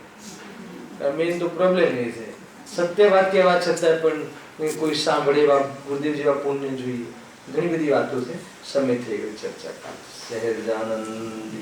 મેઇન તો પ્રોબ્લેમ એ છે, સત્ય વાત કહેવા છતાં પણ કોઈ સાંભળે એવા ગુરુદેવ જેવા પુણ્ય જોઈએ. ઘણી બધી વાતો છે, સમય થઈ ગયો ચર્ચા. સહેજાનંદ